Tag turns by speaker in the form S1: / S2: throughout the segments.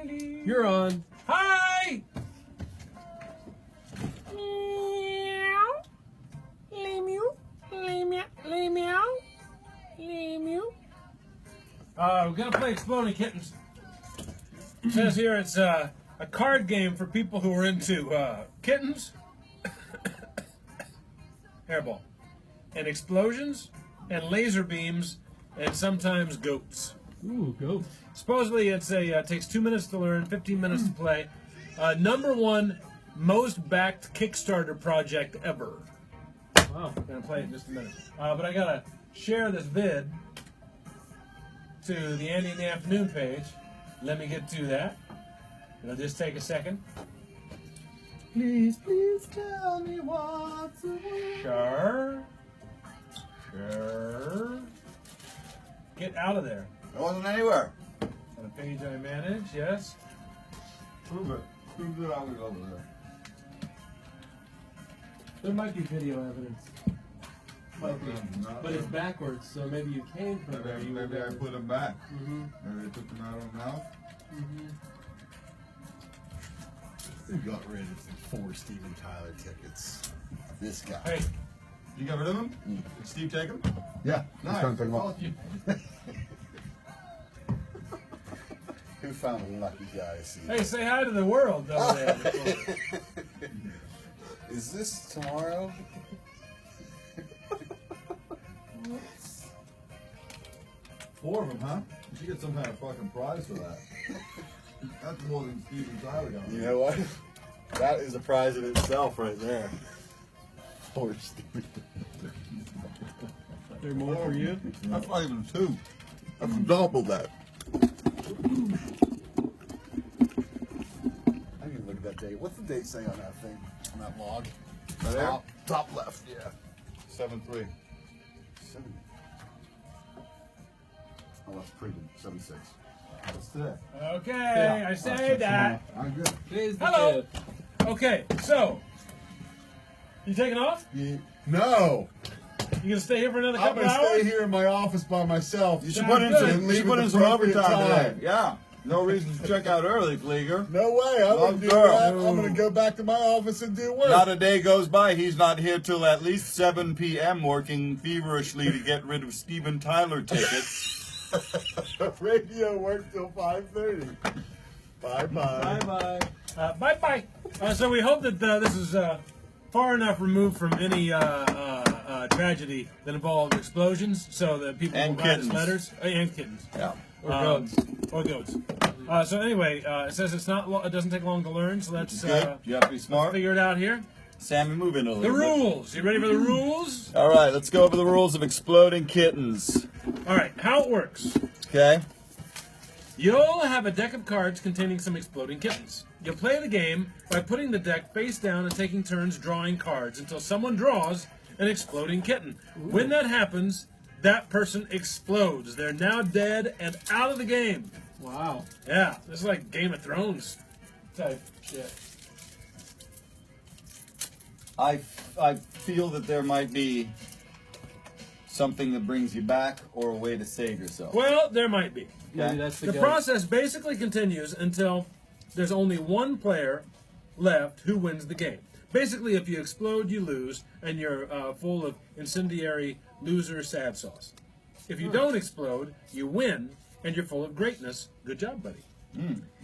S1: You're on. Hi! We're gonna play Exploding Kittens. It says here it's a card game for people who are into kittens, hairball, and explosions, and laser beams, and sometimes goats.
S2: Ooh, goats.
S1: Supposedly it's takes 2 minutes to learn, 15 minutes to play. #1 most backed Kickstarter project ever.
S2: Wow.
S1: I'm gonna play it in just a minute. But I gotta share this vid to the Andy in the Afternoon page. Let me get to that. It'll just take a second.
S3: Please, please tell me what's the word.
S1: Sure. Get out of there.
S3: It wasn't anywhere.
S1: On a page I manage, yes.
S3: Prove it. Prove that I was over there.
S2: There might be video evidence. Might be.
S3: Not
S2: But it's backwards, so maybe you came from there.
S3: Maybe I put them back.
S2: Mm-hmm.
S3: Maybe I took them out of the mouth.
S2: Mm-hmm.
S4: Who got rid of the 4 Steven Tyler tickets? This guy.
S1: Hey,
S3: You got rid of them? Did Steve take them?
S4: Yeah,
S3: Nice.
S4: trying to pick 'em up.
S3: Well, you-
S4: Who found a lucky guy? See?
S1: hey, say hi to the world, though. There.
S4: Is this tomorrow?
S3: 4 of them, huh? You should get some kind of fucking prize for that. That's more than Steve and Tyler got.
S4: You know what? That is a prize in itself right there. 4 Steven.
S2: There more for you?
S3: That's not even 2. That's double that.
S4: I can look at that date. What's the date say on that thing? On that log?
S3: Right there?
S4: Top left, yeah.
S3: 7-3.
S4: 7. Oh, that's pretty good. 7-6.
S3: What's today?
S1: Okay, I say that.
S3: I'm good.
S2: Today's the
S1: Hello.
S2: 5th.
S1: Okay, so you taking off?
S4: No!
S1: You gonna stay here for another
S4: I'm
S1: couple
S4: gonna
S1: hours?
S4: stay here in my office by myself.
S3: You should
S1: Sounds
S3: put in
S1: good.
S3: some,
S4: Leave
S3: you should put
S4: at
S3: in
S4: the
S3: some
S4: appropriate
S3: overtime
S4: time.
S3: today. Yeah. No reason to check out early, Kleeger.
S4: No way! I
S3: Love
S4: wouldn't do
S3: girl.
S4: that. I'm gonna go back to my office and do work.
S3: Not a day goes by he's not here till at least 7 p.m. working feverishly to get rid of Steven Tyler tickets.
S4: Radio works till 5:30. Bye bye.
S2: Bye-bye.
S1: Bye-bye. So we hope that this is far enough removed from any tragedy that involved explosions, so that people
S3: And
S1: will write us
S3: kittens.
S1: letters. And kittens.
S3: Yeah.
S2: Or goats.
S1: Or goats. So anyway, it says it doesn't take long to learn, so let's
S3: Good. You have to be smart.
S1: figure it out here.
S3: Sammy, move in a
S1: The
S3: little bit.
S1: rules. You ready for the rules?
S3: All right, let's go over the rules of Exploding Kittens.
S1: All right, how it works.
S3: Okay?
S1: You'll have a deck of cards containing some exploding kittens. You'll play the game by putting the deck face down and taking turns drawing cards until someone draws an exploding kitten. When that happens, that person explodes. They're now dead and out of the game.
S2: Wow.
S1: Yeah, this is like Game of Thrones type shit.
S3: I feel that there might be something that brings you back or a way to save yourself.
S1: Well, there might be.
S2: Maybe that's the
S1: The
S2: goat.
S1: process basically continues until there's only one player left who wins the game. Basically, if you explode, you lose, and you're full of incendiary loser sad sauce. If you don't explode, you win, and you're full of greatness. Good job, buddy.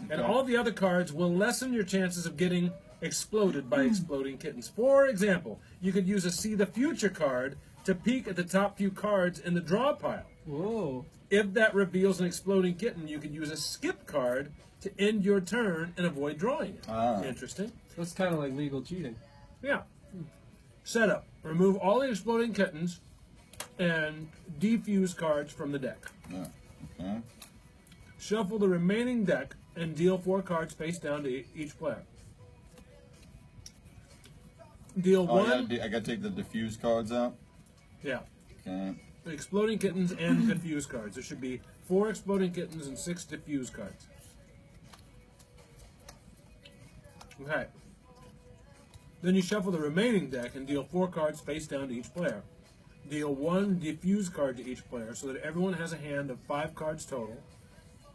S1: And all the other cards will lessen your chances of getting exploded by exploding kittens. For example, you could use a See the Future card to peek at the top few cards in the draw pile.
S2: Whoa.
S1: If that reveals an exploding kitten, you could use a skip card to end your turn and avoid drawing it.
S3: Ah.
S1: Interesting.
S2: That's kind of like legal cheating.
S1: Yeah. Setup. Remove all the exploding kittens and defuse cards from the deck.
S3: Yeah. Okay.
S1: Shuffle the remaining deck and deal 4 cards face down to each player. Deal
S3: Oh,
S1: one.
S3: I got to take the diffuse cards out.
S1: Yeah.
S3: Okay.
S1: Exploding kittens and diffuse cards. There should be 4 exploding kittens and 6 diffuse cards. Okay. Then you shuffle the remaining deck and deal 4 cards face down to each player. Deal 1 diffuse card to each player so that everyone has a hand of 5 cards total,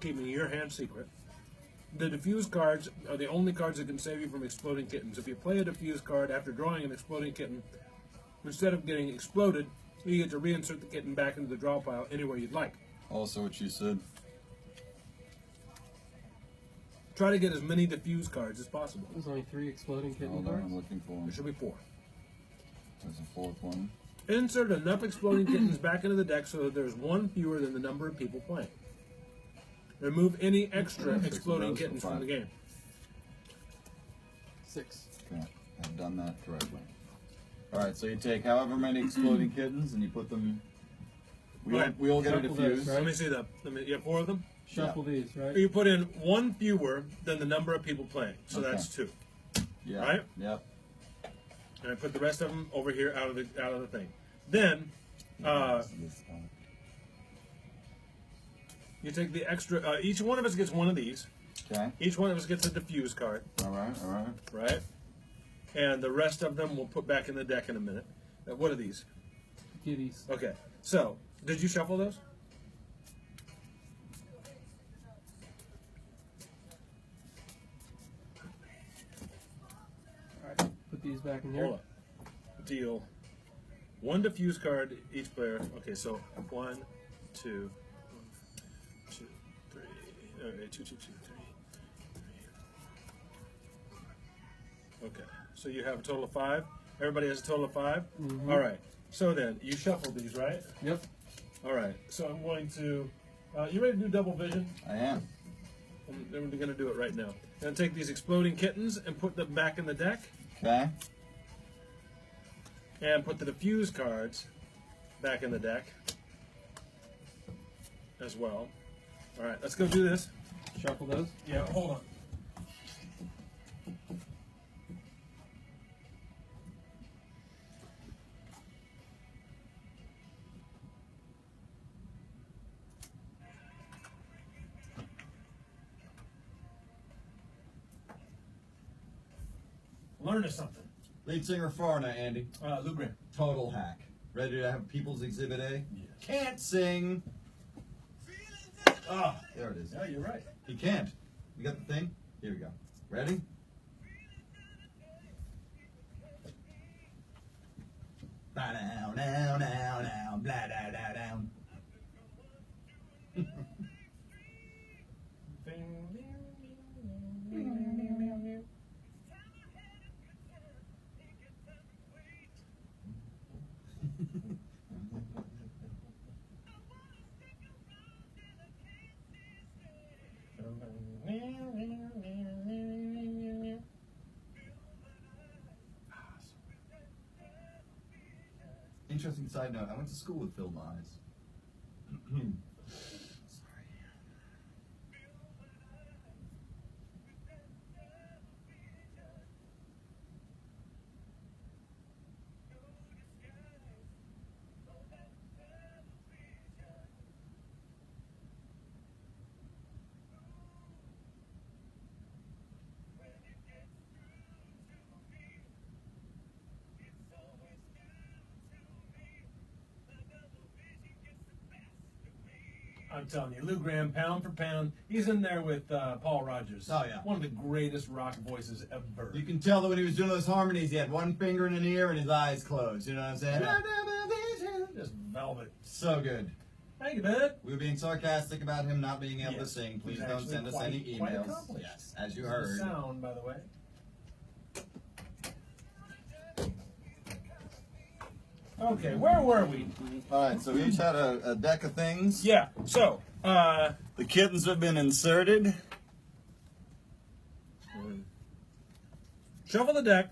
S1: keeping your hand secret. The diffuse cards are the only cards that can save you from exploding kittens. If you play a diffuse card after drawing an exploding kitten, instead of getting exploded, you get to reinsert the kitten back into the draw pile anywhere you'd like.
S3: Also what you said.
S1: Try to get as many diffuse cards as possible.
S2: There's only 3 exploding kitten
S3: Hold on,
S2: cards.
S3: I'm looking for
S1: There
S3: them.
S1: should be 4.
S3: There's a 4th one.
S1: Insert enough exploding kittens back into the deck so that there's 1 fewer than the number of people playing. Remove any extra exploding
S3: those for
S1: kittens from
S3: 5.
S1: the game.
S2: 6.
S3: Okay, I've done that correctly. Alright, so you take however many exploding kittens and you put them. We all get a
S2: Shuffle
S3: diffuse.
S2: those,
S1: Let me see them. You have 4 of them?
S2: Shuffle these, right?
S1: You put in 1 fewer than the number of people playing. So
S3: Okay.
S1: that's 2.
S3: Yeah.
S1: Right?
S3: Yep.
S1: And I put the rest of them over here out of the thing. Then you take the extra. Each one of us gets one of these.
S3: Okay.
S1: Each one of us gets a diffuse card,
S3: Alright, alright.
S1: right? And the rest of them we'll put back in the deck in a minute. What are these?
S2: Kitties.
S1: Okay. So, did you shuffle those?
S2: Alright, put these back in here.
S1: Hold on. Deal 1 diffuse card each player. Okay, so 1, 2, 2, 3. Okay, 2, 2, 2, 3. Okay, so you have a total of 5. Everybody has a total of 5.
S2: Mhm.
S1: All right. So then you shuffle these, right?
S2: Yep.
S1: All right. So I'm going to. You ready to do double vision?
S3: I am.
S1: We're going to do it right now. Then take these exploding kittens and put them back in the deck,
S3: Okay.
S1: and put the diffuse cards back in the deck as well. All right. Let's go do this.
S2: Shuffle those.
S1: Yeah. Hold on. Learn us something.
S3: Lead singer Foreigner, Andy.
S1: Lou Graham.
S3: Total hack. Ready to have People's Exhibit A?
S1: Yes.
S3: Can't sing. Ah, there it is.
S1: Yeah, you're right.
S3: He can't. You got the thing? Here we go. Ready? Ba now now now now blah da da down. Interesting side note, I went to school with Phil Mize. Sorry.
S1: I'm telling you, Lou Graham, pound for pound, he's in there with Paul Rogers.
S3: Oh, yeah.
S1: One of the greatest rock voices ever.
S3: You can tell that when he was doing those harmonies, he had one finger in an ear and his eyes closed. You know what I'm saying?
S1: Just velvet.
S3: So good.
S1: Thank you, man.
S3: We were being sarcastic about him not being able to
S1: Yes.
S3: sing. Please
S1: He's
S3: don't
S1: actually
S3: send us
S1: quite-
S3: any
S1: quite
S3: emails.
S1: accomplished.
S3: Yes, as you
S1: The
S3: heard.
S1: sound, by the way. Okay, where were we?
S3: Alright, so we each had a deck of things.
S1: Yeah, so,
S3: The kittens have been inserted.
S1: shuffle the deck,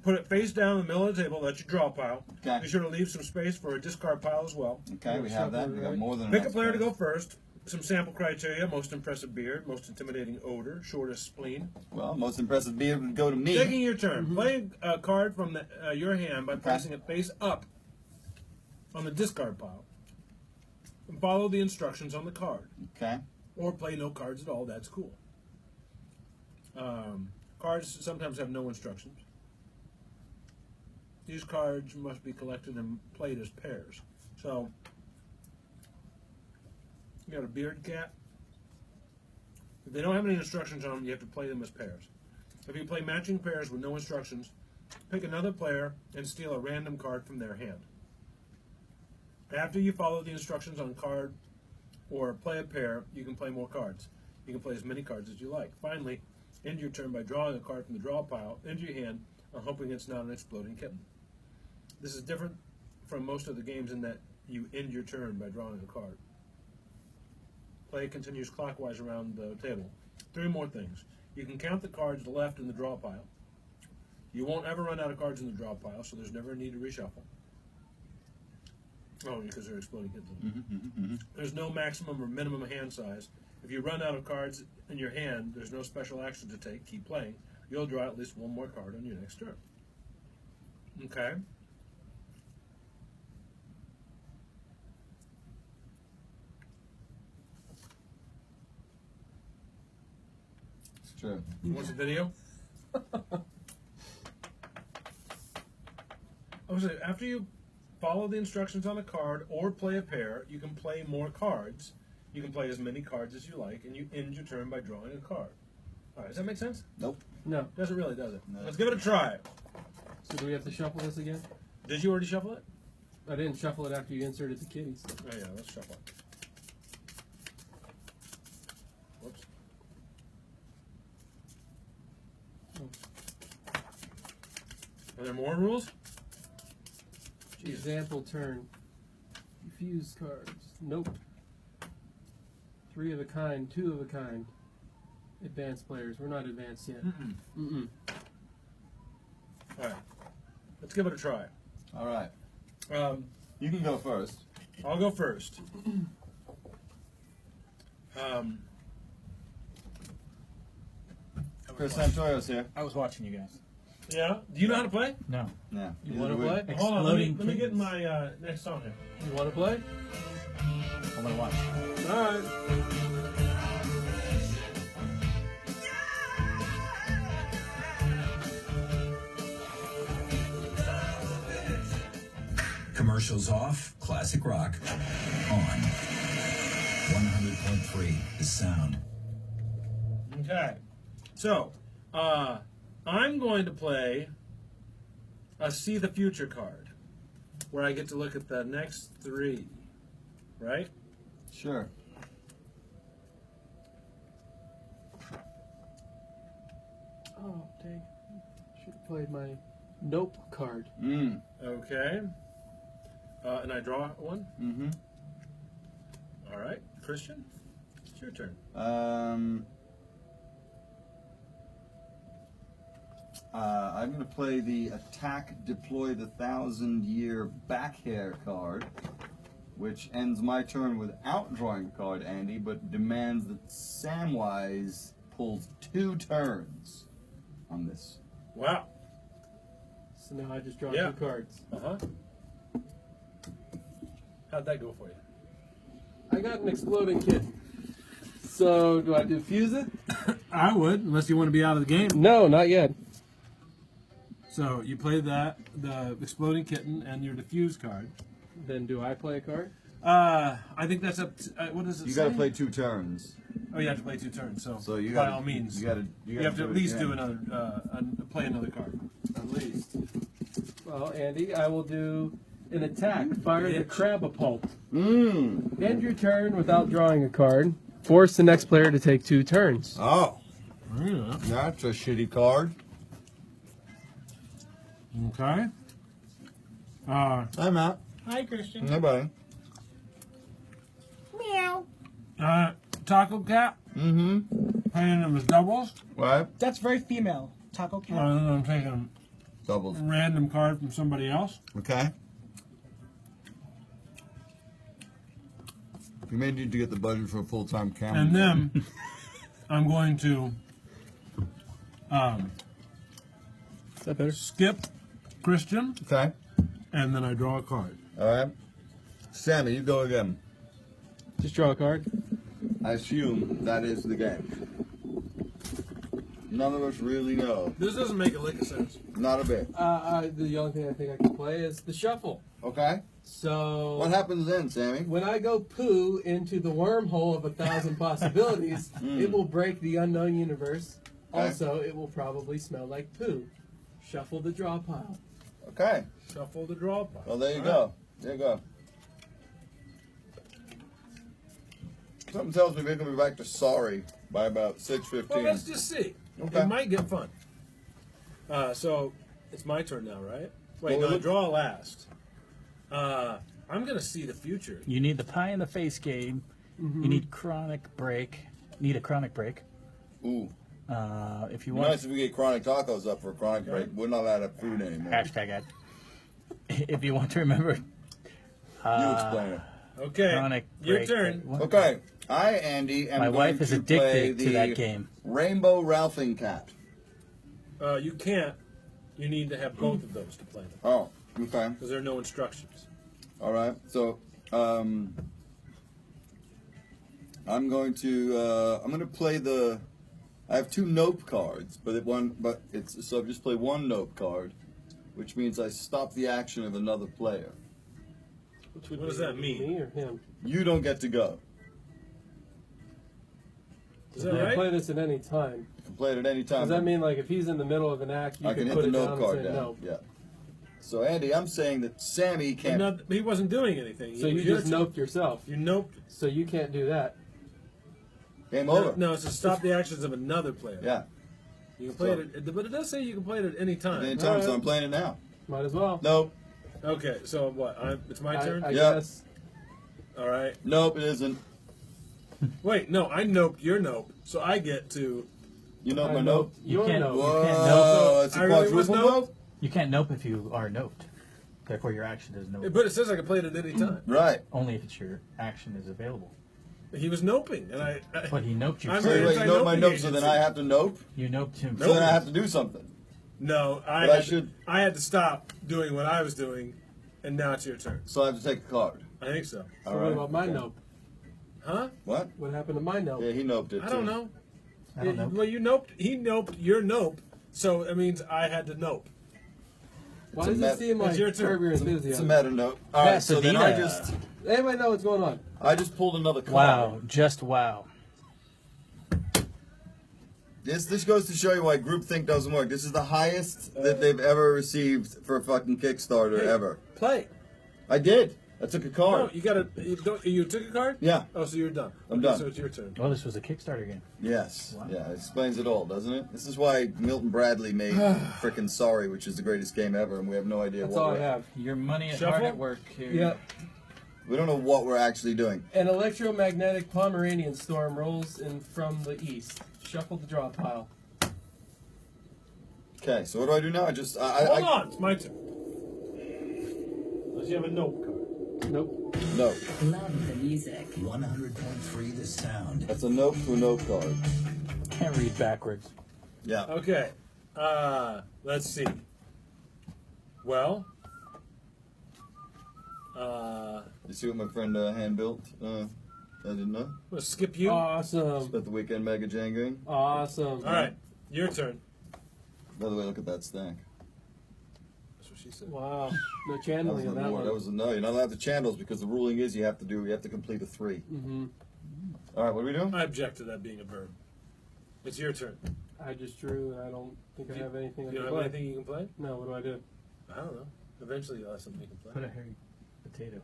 S1: put it face down in the middle of the table, that's your draw pile.
S3: Okay.
S1: Be sure to leave some space for a discard pile as well.
S3: Okay, we have that. We got more than
S1: Pick a
S3: enough
S1: player to
S3: space.
S1: go first. Some sample criteria: most impressive beard, most intimidating odor, shortest spleen.
S3: Well, most impressive beard would go to me.
S1: Taking your turn. Play a card from your hand by placing it face up on the discard pile. And follow the instructions on the card.
S3: Okay.
S1: Or play no cards at all, that's cool. Cards sometimes have no instructions. These cards must be collected and played as pairs. So, you got a beard cat. If they don't have any instructions on them, you have to play them as pairs. If you play matching pairs with no instructions, pick another player and steal a random card from their hand. After you follow the instructions on card or play a pair, you can play more cards. You can play as many cards as you like. Finally, end your turn by drawing a card from the draw pile into your hand and hoping it's not an exploding kitten. This is different from most of the games in that you end your turn by drawing a card. Play continues clockwise around the table. 3 more things. You can count the cards left in the draw pile. You won't ever run out of cards in the draw pile, so there's never a need to reshuffle. Oh, because they're exploding kittens. There's no maximum or minimum hand size. If you run out of cards in your hand, there's no special action to take. Keep playing. You'll draw at least 1 more card on your next turn. Okay?
S3: It's true.
S1: You want the video? I was saying, after you follow the instructions on a card or play a pair, you can play more cards. You can play as many cards as you like, and you end your turn by drawing a card. All right, does that make sense?
S3: Nope.
S2: No.
S1: Doesn't really, does it?
S3: No.
S1: Let's give it a try.
S2: So do we have to shuffle this again?
S1: Did you already shuffle it?
S2: I didn't shuffle it after you inserted the kitties.
S1: Oh yeah, let's shuffle it. Whoops. Are there more rules? Jesus.
S2: Example turn. Refuse cards. Nope. 3 of a kind, 2 of a kind. Advanced players. We're not advanced yet. Mm-mm.
S1: All right, let's give it a try.
S3: All right. You can go first.
S1: I'll go first.
S3: Chris Santoyo's here.
S5: I was watching you guys.
S1: Yeah. Do you know how to play?
S5: No.
S3: Yeah.
S2: You want to play?
S1: Hold on. Let me
S5: Exploding
S1: get
S5: kittens.
S1: my next song here.
S2: You want to play?
S5: I'm gonna watch.
S1: All right.
S6: Commercials off, classic rock on. 100.3 The Sound.
S1: Okay. So, I'm going to play a See the Future card, where I get to look at the next 3. Right?
S3: Sure.
S2: Oh, dang. Should have played my Nope card.
S3: Mm.
S1: Okay. And I draw 1.
S3: Mm-hmm.
S1: All right. Christian, it's your turn.
S3: I'm going to play the Attack Deploy the 1,000-Year Back Hair card, which ends my turn without drawing a card, Andy, but demands that Samwise pulls 2 turns on this.
S1: Wow.
S2: So now I just draw
S1: Yeah.
S2: 2 cards.
S1: Uh-huh. How'd that go for you?
S2: I got an exploding kitten. So do I defuse it?
S1: I would, unless you want to be out of the game.
S2: No, not yet.
S1: So you play that, the exploding kitten, and your diffuse card.
S2: Then do I play a card?
S1: I think that's up to, what does it
S3: You
S1: say?
S3: got to play 2 turns.
S1: Oh, you have to play 2 turns. So
S3: You
S1: by
S3: gotta,
S1: all means,
S3: you got to.
S1: you have to at least do
S3: another.
S1: another, play another card.
S2: At least. Well, Andy, I will do an attack. Fire the Crabapult.
S3: Mmm.
S2: End your turn without drawing a card. Force the next player to take 2 turns.
S4: Oh,
S1: Yeah.
S4: that's a shitty card.
S1: Okay.
S4: I'm out.
S5: Hi, Christian.
S4: Hey, buddy.
S1: Taco Cat,
S4: Mm-hmm.
S1: playing them as doubles.
S4: What?
S5: That's very female. Taco cat.
S1: I'm taking
S4: Doubles.
S1: a random card from somebody else.
S4: Okay. You may need to get the budget for a full-time camera.
S1: And then I'm going to
S2: Is that better?
S1: skip Christian,
S4: Okay.
S1: and then I draw a card.
S4: All right. Sammy, you go again.
S2: Just draw a card.
S3: I assume that is the game. None of us really know.
S1: This doesn't make a lick of sense.
S3: Not a bit.
S2: The only thing I think I can play is the shuffle.
S3: Okay.
S2: So
S3: What happens then, Sammy?
S2: when I go poo into the wormhole of 1,000 possibilities, it will break the unknown universe.
S3: Okay.
S2: Also, it will probably smell like poo. Shuffle the draw pile.
S3: Okay.
S1: Shuffle the draw pile.
S3: Well, there you
S1: All
S3: go.
S1: right.
S3: There you go. Something tells me we're going to be back to sorry by about 6:15.
S1: Well, let's just see.
S3: Okay.
S1: It might get fun. So it's my turn now, right? Wait,
S3: Well,
S1: no,
S3: look-
S1: draw last. I'm gonna see the future.
S5: You need the pie in the face game.
S2: Mm-hmm.
S5: You need chronic break. Need a chronic break.
S3: Ooh.
S5: If you
S3: Be
S5: want.
S3: nice if we get chronic tacos up for a chronic break. We're not out of food anymore.
S5: Hashtag ad. If you want to remember.
S3: You explain it.
S1: Okay,
S5: Chronic
S1: your
S5: break.
S1: turn.
S5: What?
S3: Okay. I, Andy, am
S5: My
S3: going
S5: wife is
S3: to play
S5: addicted to
S3: the
S5: that game.
S3: Rainbow Ralphing Cat.
S1: You can't. You need to have both of those to play them
S3: Oh, okay.
S1: because there are no instructions.
S3: All right. So, I'm going to play the. I have 2 nope cards, so I'll just play 1 nope card, which means I stop the action of another player.
S1: What does that mean?
S2: Me or him?
S3: You don't get to go.
S1: Is
S2: You
S1: that
S2: can
S1: right?
S2: play this at any time.
S3: You can play it at any time.
S2: Does that mean like if he's in the middle of an act, you
S3: I can hit
S2: put
S3: the
S2: it
S3: nope
S2: down
S3: card
S2: and say
S3: down?
S2: no?
S3: Yeah. So Andy, I'm saying that Sammy can't.
S1: He wasn't doing anything.
S2: So
S1: It
S2: you
S1: was your
S2: just
S1: turn.
S2: noped yourself.
S1: You noped.
S2: So you can't do that.
S3: Game over.
S1: No, it's to stop the actions of another player.
S3: Yeah.
S1: You can play it, but it does say you can play it at any time.
S3: At any time, so I'm playing it now.
S2: Might as well.
S3: Nope.
S1: Okay, so what? It's my turn.
S2: I
S3: Yeah.
S2: guess.
S1: All right.
S3: Nope, it isn't.
S1: Wait, no, I noped your nope, so I get to.
S3: You know
S2: I
S3: my
S2: noped
S3: nope.
S2: your
S5: can't-
S2: nope.
S5: you
S3: Whoa,
S5: can't nope.
S3: it's a
S1: I really was
S3: quadruple
S1: nope?
S3: nope.
S5: You can't nope if you are noped. Therefore, your action is nope.
S1: But it says I can play it at any time.
S3: Right.
S5: Only if it's your action is available.
S1: He was noping, and I
S5: But he noped you
S1: I'm
S3: So
S5: first.
S3: wait, you know my
S1: Anti-noping
S3: nope, so then
S1: agency.
S3: I have to nope.
S5: You noped him
S3: So
S1: Nope.
S3: then I have to do something.
S1: no,
S3: But I
S1: had to stop doing what I was doing, and now it's your turn.
S3: So I have to take a card.
S1: I think so.
S2: So
S3: All
S2: what
S3: right.
S2: about my
S3: Okay.
S2: nope?
S1: Huh?
S3: What?
S2: What happened to my nope?
S3: Yeah, he noped it.
S1: I don't
S3: too.
S1: know.
S5: I don't know.
S1: Well, you noped. He noped your nope, so it means I had to nope.
S2: Why
S3: It's a
S2: does
S3: met-
S2: it seem like
S1: It's your turn.
S2: curb your
S3: It's a
S2: enthusiasm?
S3: meta note. All right, so then
S5: Pasadena.
S2: Anybody know what's going on?
S3: I just pulled another card.
S5: Wow. Just wow.
S3: This goes to show you why groupthink doesn't work. This is the highest that they've ever received for a fucking Kickstarter
S1: Hey,
S3: ever.
S1: Play.
S3: I did. I took a
S1: No,
S3: card.
S1: you gotta. You took a card.
S3: Yeah.
S1: Oh, so you're done.
S3: I'm
S1: Okay,
S3: done.
S1: So it's your turn.
S5: Well, this was a Kickstarter game.
S3: Yes.
S5: Wow.
S3: Yeah, it explains it all, doesn't it? This is why Milton Bradley made frickin' Sorry, which is the greatest game ever, and we have no idea
S2: That's
S3: what
S2: all I
S3: we're
S2: have.
S5: Your money is
S1: Shuffle?
S5: hard at work here.
S2: Yep.
S3: We don't know what we're actually doing.
S2: An electromagnetic Pomeranian storm rolls in from the east. Shuffle the draw pile.
S3: Okay, so what do I do now? I just
S1: Hold on, it's my turn. Unless you have a nope card.
S2: Nope.
S3: No.
S6: Love the music. 100.3 The Sound.
S3: That's a nope to a nope card.
S5: Can't read backwards.
S3: Yeah.
S1: Okay. Let's see. Well.
S3: You see what my friend hand built? I didn't know.
S1: We'll skip you.
S2: Awesome.
S3: Spent the weekend mega jangoing.
S2: Awesome.
S1: All right, your turn.
S3: By the way, look at that stack.
S1: That's what she said.
S2: Wow. No
S3: That
S2: channeling
S3: was
S2: in
S3: the
S2: that
S3: more.
S2: one.
S3: That was no. You're not allowed to channels because the ruling is you have to complete a 3.
S2: Mm-hmm.
S3: All right, what are we doing?
S1: I object to that being a verb. It's your turn.
S2: I just drew, and I don't think I have anything I
S1: You
S2: can
S1: don't
S2: play.
S1: have anything you can play?
S2: No, what do I do?
S1: I don't know. Eventually you'll have something you can
S5: Put
S1: play.
S5: a hairy potato.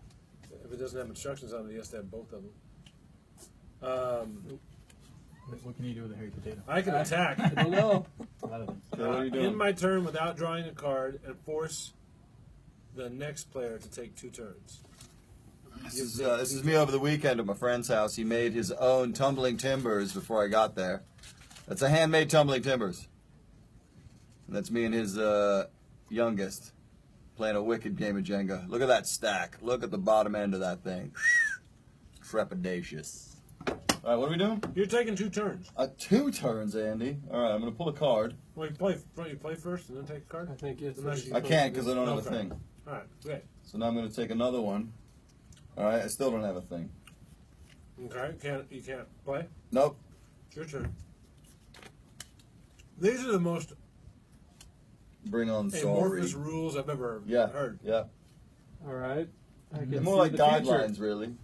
S1: If it doesn't have instructions on it, he has to have both of them.
S5: What can you do with a hairy potato?
S1: I can attack
S2: I don't know.
S5: A lot of things.
S3: Okay, what are you doing?
S1: in my turn without drawing a card and force the next player to take 2 turns.
S3: This is me over the weekend at my friend's house. He made his own tumbling timbers before I got there. That's a handmade tumbling timbers. And that's me and his youngest playing a wicked game of Jenga. Look at that stack. Look at the bottom end of that thing. Trepidatious. All right, what are we doing?
S1: You're taking 2 turns.
S3: 2 turns, Andy. All right, I'm going to pull a card.
S1: Well, you play first and then take a card?
S2: I think it's.
S1: Unless you-
S3: I can't because I don't have a
S1: Okay.
S3: thing.
S1: All right, great.
S3: So now I'm going to take another one. All right, I still don't have a thing.
S1: Okay, you can't play?
S3: Nope.
S1: It's your turn. These are the most
S3: Bring on sorry.
S1: amorphous rules I've ever
S3: Yeah.
S1: heard.
S3: Yeah.
S2: All right. I can
S3: They're more
S2: see
S3: like
S2: the
S3: guidelines,
S2: future.
S3: really.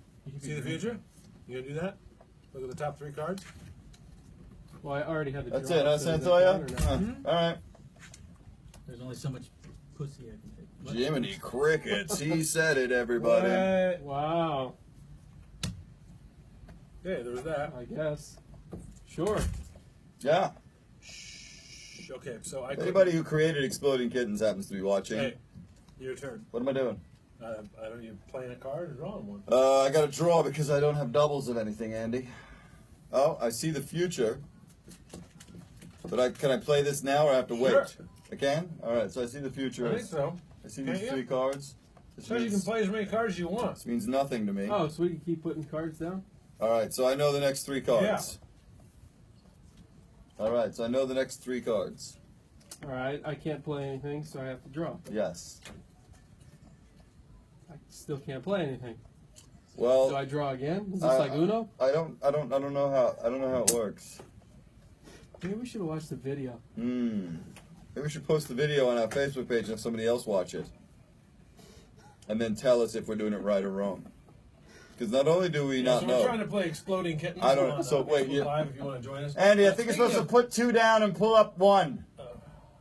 S1: See the future? You gonna do that? Look at the top 3 cards.
S2: Well, I already had the
S3: That's
S2: draw,
S3: it, huh,
S2: so does that
S3: Santoya?
S2: count or not?
S3: Alright.
S7: There's only so much pussy I can take. What?
S3: Jiminy Crickets. He said it, everybody.
S1: What?
S2: Wow.
S1: Okay, there was that.
S2: I guess. Sure.
S3: Yeah.
S1: Okay, so I.
S3: Anybody who created Exploding Kittens happens to be watching.
S1: Hey, your turn.
S3: What am I doing?
S1: I don't. You playing a card or drawing one?
S3: I got to draw because I don't have doubles of anything, Andy. Oh, I see the future. But can I play this now or I have to wait?
S1: Sure.
S3: I can? Alright, so I see the future.
S1: I think so.
S3: I see
S1: Can't
S3: these
S1: you?
S3: 3 cards. This
S1: So you can
S3: means,
S1: play as many cards as you want.
S3: this means nothing to me.
S2: Oh, so we can keep putting cards down?
S3: Alright, so I know the next 3 cards. Alright, so I know the next 3 cards.
S2: All right. I can't play anything, so I have to draw.
S3: Yes.
S2: I still can't play anything.
S3: Well,
S2: Do I draw again? Is this like Uno?
S3: I don't know how it works.
S2: Maybe we should watch the video.
S3: Maybe we should post the video on our Facebook page and have somebody else watch it. And then tell us if we're doing it right or wrong. Because not only do we not
S1: so
S3: know.
S1: we're trying to play Exploding Kittens.
S3: I don't-
S1: on,
S3: so wait,
S1: Facebook
S3: you-
S1: Live if you want to join us.
S3: Andy, I think you're supposed to put 2 down and pull up 1.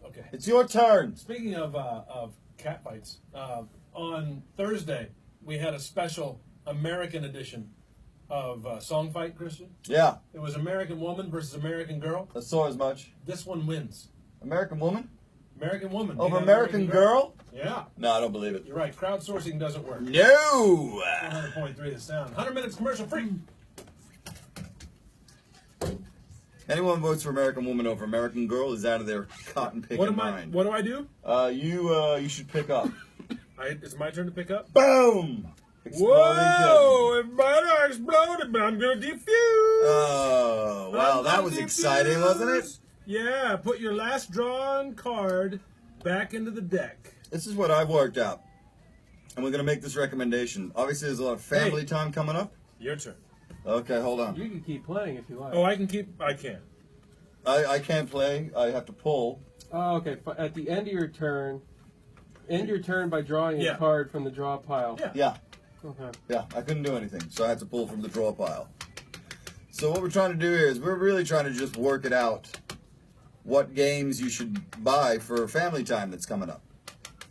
S1: Okay.
S3: It's your turn.
S1: Speaking of cat fights, on Thursday we had a special American edition of Song Fight, Christian.
S3: Yeah,
S1: It was American Woman versus American Girl.
S3: I saw as much.
S1: This one wins.
S3: American Woman?
S1: American Woman.
S3: Over
S1: beat
S3: American Girl?
S1: Yeah,
S3: No, I don't believe it.
S1: you're right. Crowdsourcing doesn't work.
S3: No!
S1: 100.3 the sound. 100 minutes commercial free.
S3: Anyone votes for American Woman over American Girl is out of their cotton picking
S1: What am I?
S3: mind.
S1: What do I do?
S3: You should pick up.
S1: It's my turn to pick up.
S3: Boom! Exploding
S1: Whoa! Everybody exploded, but I'm gonna defuse.
S3: Oh, wow, that was exciting, wasn't it?
S1: Yeah, put your last drawn card back into the deck.
S3: This is what I've worked out. And we're going to make this recommendation. Obviously, there's a lot of family time coming up.
S1: Your turn.
S3: Okay, hold on.
S2: You can keep playing if you like.
S1: Oh, I can.
S3: I can't play. I have to pull.
S2: Oh, okay. At the end of your turn, end your turn by drawing
S1: Yeah.
S2: a card from the draw pile.
S1: Yeah.
S3: Yeah,
S2: Okay.
S3: yeah, I couldn't do anything. So I had to pull from the draw pile. So what we're trying to do here is we're really trying to just work it out. What games you should buy for family time that's coming up.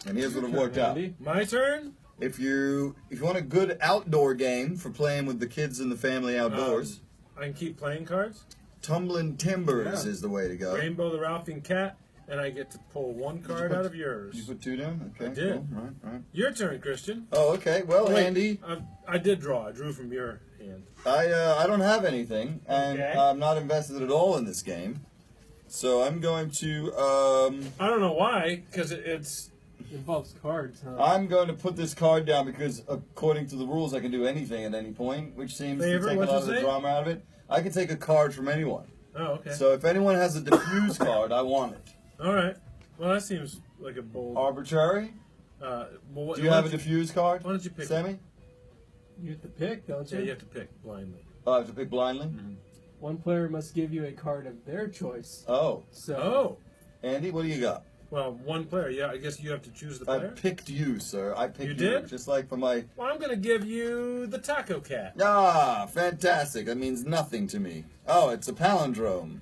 S3: And here's what it worked out.
S2: Andy.
S1: My turn.
S3: If you want a good outdoor game for playing with the kids and the family outdoors,
S1: I can keep playing cards.
S3: Tumbling Timbers
S1: Yeah.
S3: is the way to go.
S1: Rainbow the Ralphing Cat, and I get to pull one card out of yours.
S3: You put 2 down? Okay,
S1: I did.
S3: cool. Right.
S1: Your turn, Christian.
S3: Oh, okay. Well,
S1: Wait,
S3: Andy,
S1: I did draw. I drew from your hand.
S3: I don't have anything, and
S1: Okay.
S3: I'm not invested at all in this game. So I'm going to
S1: I don't know why, because it's.
S2: It involves cards, huh?
S3: I'm going to put this card down because according to the rules, I can do anything at any point, which seems
S1: Favorite,
S3: to take a
S1: what'd
S3: lot
S1: you
S3: of the
S1: say?
S3: drama out of it. I can take a card from anyone.
S1: Oh, okay.
S3: So if anyone has a diffuse card, I want it.
S1: All right. Well, that seems like a bold.
S3: Arbitrary?
S1: Well, what,
S3: Do you have a diffuse card?
S1: Why don't you pick?
S3: Sammy?
S2: You have to pick, don't
S1: Yeah,
S2: you?
S1: you have to pick blindly.
S3: Oh, I have to pick blindly?
S2: One player must give you a card of their choice.
S3: Oh.
S2: So,
S1: Oh.
S3: Andy, what do you got?
S1: Well, one player. Yeah, I guess you have to choose the
S3: I
S1: player.
S3: picked you, sir. I picked
S1: You
S3: you.
S1: did?
S3: Just like for my...
S1: Well, I'm going to give you the Taco Cat.
S3: Ah, fantastic. That means nothing to me. Oh, it's a palindrome.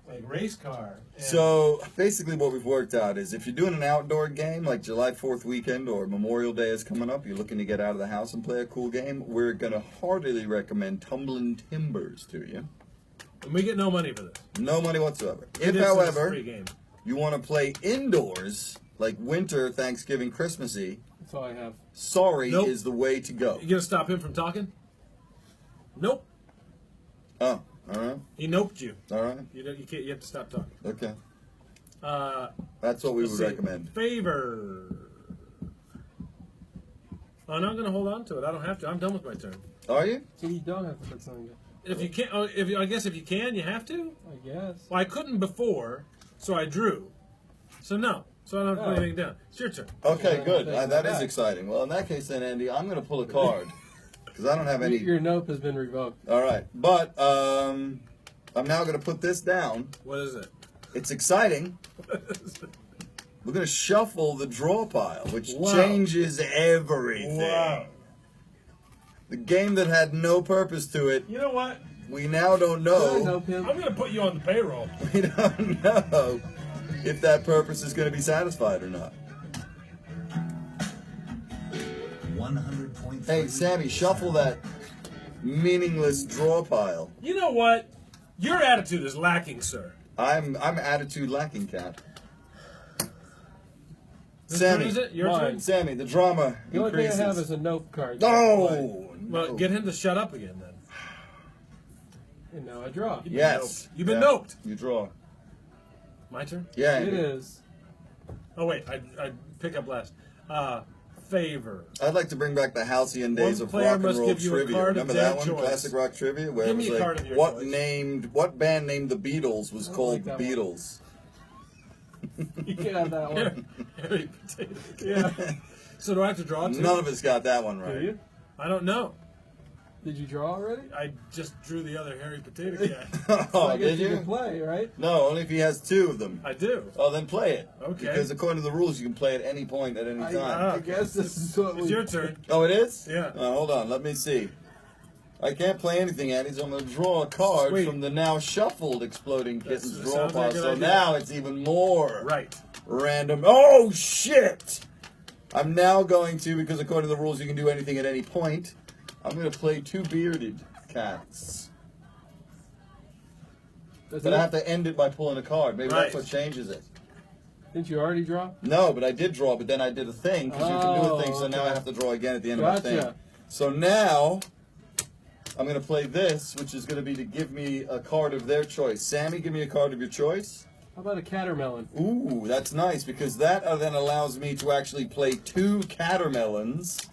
S1: Like race car. And
S3: So basically what we've worked out is if you're doing an outdoor game like July 4th weekend or Memorial Day is coming up, you're looking to get out of the house and play a cool game, we're going to heartily recommend Tumbling Timbers to you.
S1: And we get no money for this.
S3: No money whatsoever.
S1: It
S3: If,
S1: is a
S3: however,
S1: free game.
S3: you want to play indoors, like winter, Thanksgiving, Christmassy,
S2: that's all I have.
S3: sorry
S1: Nope.
S3: is the way to go.
S1: You going to stop him from talking? Nope.
S3: Oh, all right,
S1: He noped you.
S3: all right,
S1: You don't. You can't. You have to stop talking.
S3: okay.
S1: That's
S3: what we would recommend.
S1: Favor. Oh, no, I'm going to hold on to it. I don't have to. I'm done with my turn.
S3: Are you?
S2: So you don't have to put something down.
S1: If you can't, I guess if you can, you have to.
S2: I guess.
S1: Well, I couldn't before, so I drew. So no. So I don't have to put
S2: Oh.
S1: anything down. It's your turn.
S3: Okay,
S2: Yeah,
S3: good.
S2: thank you
S3: That
S2: for
S3: is
S2: that.
S3: exciting. Well, in that case, then, Andy, I'm going to pull a card because I don't have any.
S2: Your nope has been revoked.
S3: All right, but I'm now going to put this down.
S1: What is it?
S3: It's exciting. We're going to shuffle the draw pile, which
S1: Wow.
S3: changes everything.
S1: Wow.
S3: The game that had no purpose to it,
S1: You know what?
S3: we now don't
S2: I
S3: know.
S2: know him.
S1: I'm going to put you on the payroll.
S3: We don't know if that purpose is going to be satisfied or not.
S6: 100.3.
S3: Hey, Sammy, shuffle that meaningless draw pile.
S1: You know what? Your attitude is lacking, sir.
S3: I'm attitude lacking, cat.
S1: Whose
S3: Sammy,
S1: turn is it? Your
S2: Mine.
S1: turn?
S3: Sammy, the drama
S2: The only thing I
S3: increases.
S2: have is a nope card.
S3: Oh,
S1: Well,
S3: no.
S1: get him to shut up again then.
S2: And now I draw.
S1: You've been
S3: Yes.
S1: noped. You've been
S3: Yeah.
S1: noped.
S3: You draw.
S1: My turn?
S3: Yeah.
S2: It
S3: Andy.
S2: is.
S1: Oh, wait. I pick up last. Favor.
S3: I'd like to bring back the halcyon days
S1: One
S3: of
S1: player
S3: rock and
S1: must
S3: roll
S1: give you a
S3: trivia.
S1: card of
S3: Remember
S1: their
S3: that one,
S1: choice.
S3: classic rock trivia, where
S1: Give
S3: it
S1: me
S3: was
S1: a card
S3: like
S1: of your
S3: what
S1: choice.
S3: what band named the Beatles was
S2: I don't
S3: called
S2: like
S3: the
S2: that one.
S3: Beatles.
S2: You can have that one.
S1: Harry Potato.
S2: Yeah.
S1: So do I have to draw too?
S3: None of us got that one right.
S2: Do you?
S1: I don't know.
S2: Did you draw already?
S1: I just drew the other Harry Potato cat.
S3: Oh,
S2: I guess
S3: did
S2: you
S3: you?
S2: can play, right?
S3: No, only if he has two of them.
S1: I do.
S3: Oh, then play it.
S1: Okay.
S3: Because according to the rules, you can play at any point at any time.
S2: I guess this is what
S1: It's your turn.
S3: Oh, it is?
S1: Yeah.
S3: Hold on, let me see. I can't play anything, Andy, so I'm going to draw a card
S1: Sweet.
S3: from the now shuffled Exploding Kittens
S1: That
S3: draw
S1: sounds like
S3: pile.
S1: a good
S3: So
S1: idea.
S3: now it's even more
S1: Right.
S3: random. Oh, shit! I'm now going to, because according to the rules, you can do anything at any point. I'm going to play two bearded cats.
S2: That's
S3: But
S2: it?
S3: I have to end it by pulling a card. Maybe that's
S1: Right.
S3: what changes it.
S2: Didn't you already draw?
S3: No, but I did draw, but then I did a thing, because you can do a thing, so now I
S2: okay.
S3: have to draw again at the end of my thing.
S2: Gotcha.
S3: So now, I'm going to play this, which is going to be to give me a card of their choice. Sammy, give me a card of your choice.
S2: How about a catermelon?
S3: Ooh, that's nice, because that then allows me to actually play two catermelons,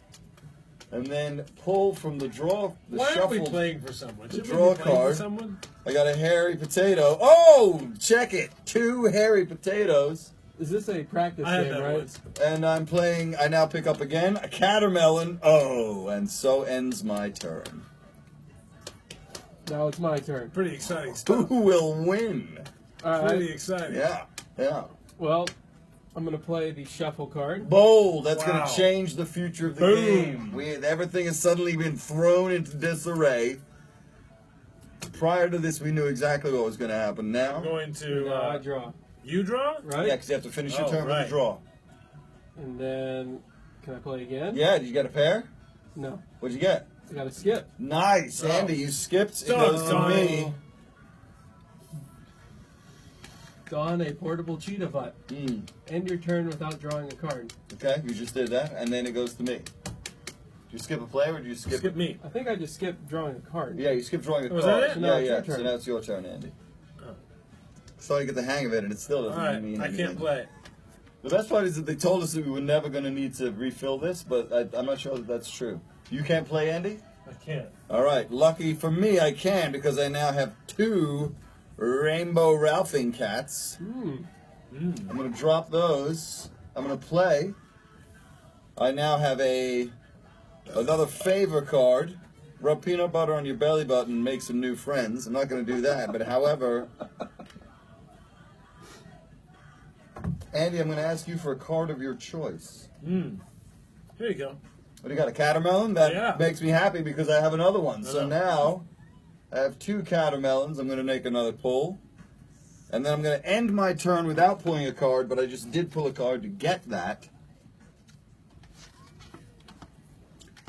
S3: and then pull from the draw, the
S1: Why aren't we
S3: shuffled.
S1: playing for someone? Should we
S3: draw
S1: be playing
S3: card.
S1: for someone?
S3: I got a hairy potato. Oh, check it. Two hairy potatoes.
S2: Is this a practice
S1: I had
S2: game,
S1: that
S2: right?
S1: once.
S3: And I'm playing, I now pick up again, a catermelon. Oh, and so ends my turn.
S2: Now it's my turn.
S1: Pretty exciting stuff.
S3: Who will win?
S2: All
S1: Pretty
S2: right.
S1: exciting.
S3: Yeah, yeah.
S2: Well, I'm going to play the shuffle card.
S3: Bold. That's going
S1: Wow.
S3: to change the future of the
S1: Boom.
S3: game. Everything has suddenly been thrown into disarray. Prior to this, we knew exactly what was going to happen. Now,
S1: I'm going to.
S2: Now I draw.
S1: You draw?
S2: Right?
S3: yeah, because you have to finish your
S1: Oh,
S3: turn with
S1: right.
S3: a draw.
S2: And then, can I play again?
S3: Yeah, did you get a pair?
S2: No.
S3: What'd you get?
S2: I got to skip.
S3: Nice,
S1: Oh.
S3: Andy. You skipped. It
S1: Done.
S3: goes to me.
S2: Don a portable cheetah butt.
S3: Mm.
S2: End your turn without drawing a card.
S3: Okay, you just did that, and then it goes to me. Did you skip a play, or did you skip?
S1: Skip me.
S2: I think I just skipped drawing a card.
S3: Yeah, you skipped drawing a
S1: Was
S3: card.
S1: that it?
S2: So now
S3: Yeah,
S2: it's
S3: yeah.
S2: your
S3: So
S2: turn.
S3: now it's your turn, Andy.
S1: Oh.
S3: So you get the hang of it, and it still
S1: All
S3: doesn't
S1: right.
S3: mean
S1: I
S3: anything.
S1: can't play.
S3: The best part is that they told us that we were never going to need to refill this, but I'm not sure that that's true. You can't play, Andy?
S1: I can't.
S3: All right. Lucky for me, I can, because I now have two Rainbow Ralphing cats. I'm going to drop those. I'm going to play. I now have another favor card. Rub peanut butter on your belly button and make some new friends. I'm not going to do that, but however, Andy, I'm going to ask you for a card of your choice.
S1: Here you go.
S3: What do you got, a catermelon? That
S1: Yeah.
S3: makes me happy because I have another one. So
S1: Uh-huh.
S3: now I have two catermelons. I'm going to make another pull. And then I'm going to end my turn without pulling a card, but I just did pull a card to get that.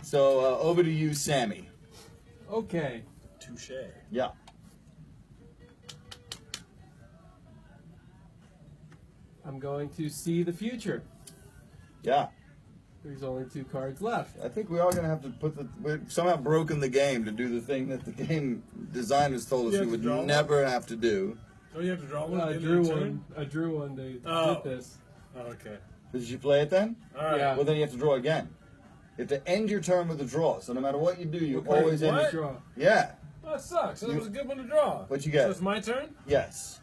S3: So over to you, Sammy.
S2: Okay.
S1: Touche.
S3: Yeah.
S2: I'm going to see the future.
S3: Yeah.
S2: There's only two cards left.
S3: I think we are going to have to we've somehow broken the game to do the thing that the game designers told us
S1: You
S3: we
S1: have to
S3: would
S1: draw one?
S3: never have to do.
S1: Don't you have to draw one?
S2: I
S1: at the end
S2: drew
S1: of the
S2: one.
S1: turn?
S2: I drew one to
S1: Oh.
S2: get this.
S1: Oh, okay.
S3: Did you play it then?
S1: All right.
S2: Yeah.
S3: Well, then you have to draw again. You have to end your turn with a draw. So no matter what you do, you
S2: Okay,
S3: always end.
S1: what?
S2: Draw.
S3: Yeah.
S1: Oh, that sucks. That
S3: You-
S1: was a good one to draw.
S3: What'd you get?
S1: So it's my turn?
S3: Yes.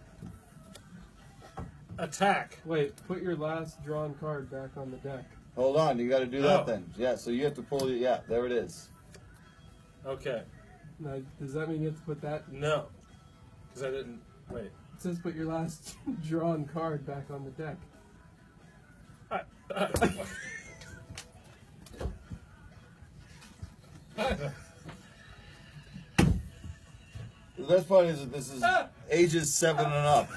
S1: Attack.
S2: Wait, put your last drawn card back on the deck.
S3: Hold on. You got to do that
S1: Oh.
S3: then. Yeah. So you have to pull. Yeah. There it is.
S1: Okay.
S2: Now, does that mean you have to put that?
S1: No. Because I didn't. Wait.
S2: It says put your last drawn card back on the deck.
S3: The best part is that this is ages 7 and up.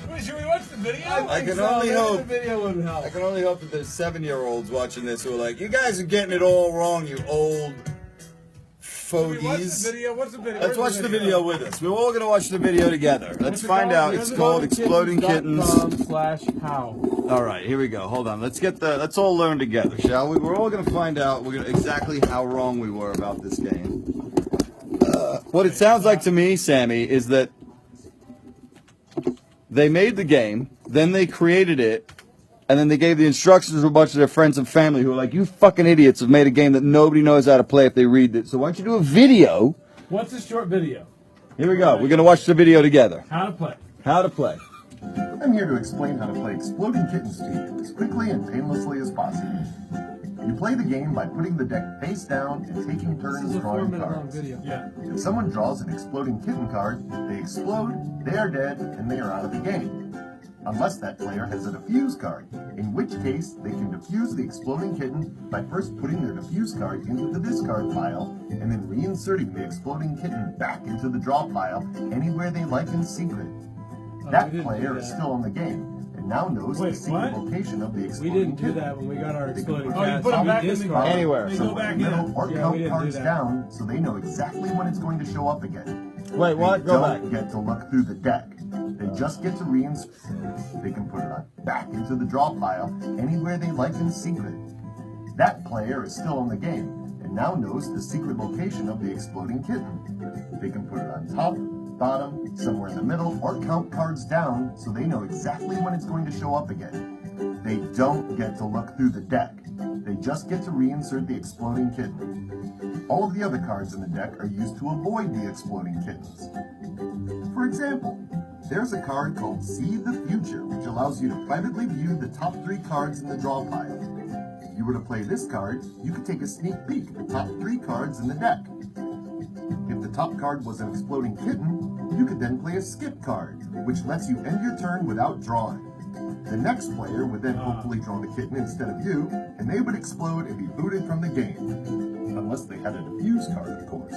S1: Wait, should we watch the video?
S3: I can only hope.
S2: The video wouldn't help.
S3: I can only hope that there's 7-year-olds watching this who are like, "You guys are getting it all wrong, you old
S1: Should we watch the
S3: fogies."
S1: video? What's the video?
S3: Let's watch the video with us. We're all going to watch the video together. Let's find out. It's called Exploding Kittens.
S2: .com/how.
S3: All right, here we go. Hold on. Let's all learn together, shall we? We're all going to find out exactly how wrong we were about this game. What it sounds like to me, Sammy, is that they made the game, then they created it, and then they gave the instructions to a bunch of their friends and family who were like, "You fucking idiots have made a game that nobody knows how to play if they read it. So why don't you do a video?"
S1: What's a short video?
S3: Here we go. We're going to watch the video together.
S1: How to play.
S3: How to play.
S8: I'm here to explain how to play Exploding Kittens to you as quickly and painlessly as possible. You play the game by putting the deck face down and taking
S2: This
S8: turns
S2: is a
S8: drawing
S2: 4-minute long
S8: cards.
S2: video.
S1: Yeah.
S8: If someone draws an Exploding Kitten card, they explode, they are dead, and they are out of the game. Unless that player has a defuse card, in which case they can defuse the Exploding Kitten by first putting their defuse card into the discard pile and then reinserting the Exploding Kitten back into the draw pile anywhere they like in secret. That
S2: we didn't
S8: player
S2: do
S8: is
S2: that.
S8: still on the game and now knows
S1: Wait,
S8: the secret
S1: what?
S8: location of the
S2: We
S8: Exploding
S2: didn't do
S8: Kitten.
S2: that when we got our exploding
S1: Oh, you
S2: cats.
S1: put 'em
S2: We
S1: back in the
S2: discarded
S1: game.
S3: Anywhere.
S1: They go
S8: Somewhere
S1: back
S8: in the
S1: in.
S8: middle or
S2: Yeah, we
S8: count
S2: didn't do
S8: cards
S2: that.
S8: down so they know exactly when it's going to show up again.
S3: Wait, what?
S8: They
S3: Go
S8: don't
S3: back.
S8: get to look through the deck. They just get to reinsert. They can put it on back into the draw pile anywhere they like in secret. That player is still in the game and now knows the secret location of the Exploding Kitten. They can put it on top, bottom, somewhere in the middle, or count cards down so they know exactly when it's going to show up again. They don't get to look through the deck. They just get to reinsert the Exploding Kitten. All of the other cards in the deck are used to avoid the Exploding Kittens. For example, there's a card called See the Future, which allows you to privately view the top 3 cards in the draw pile. If you were to play this card, you could take a sneak peek at the top 3 cards in the deck. If the top card was an Exploding Kitten, you could then play a skip card, which lets you end your turn without drawing. The next player would then hopefully draw the kitten instead of you, and they would explode and be booted from the game. Unless they had a defuse card, of course.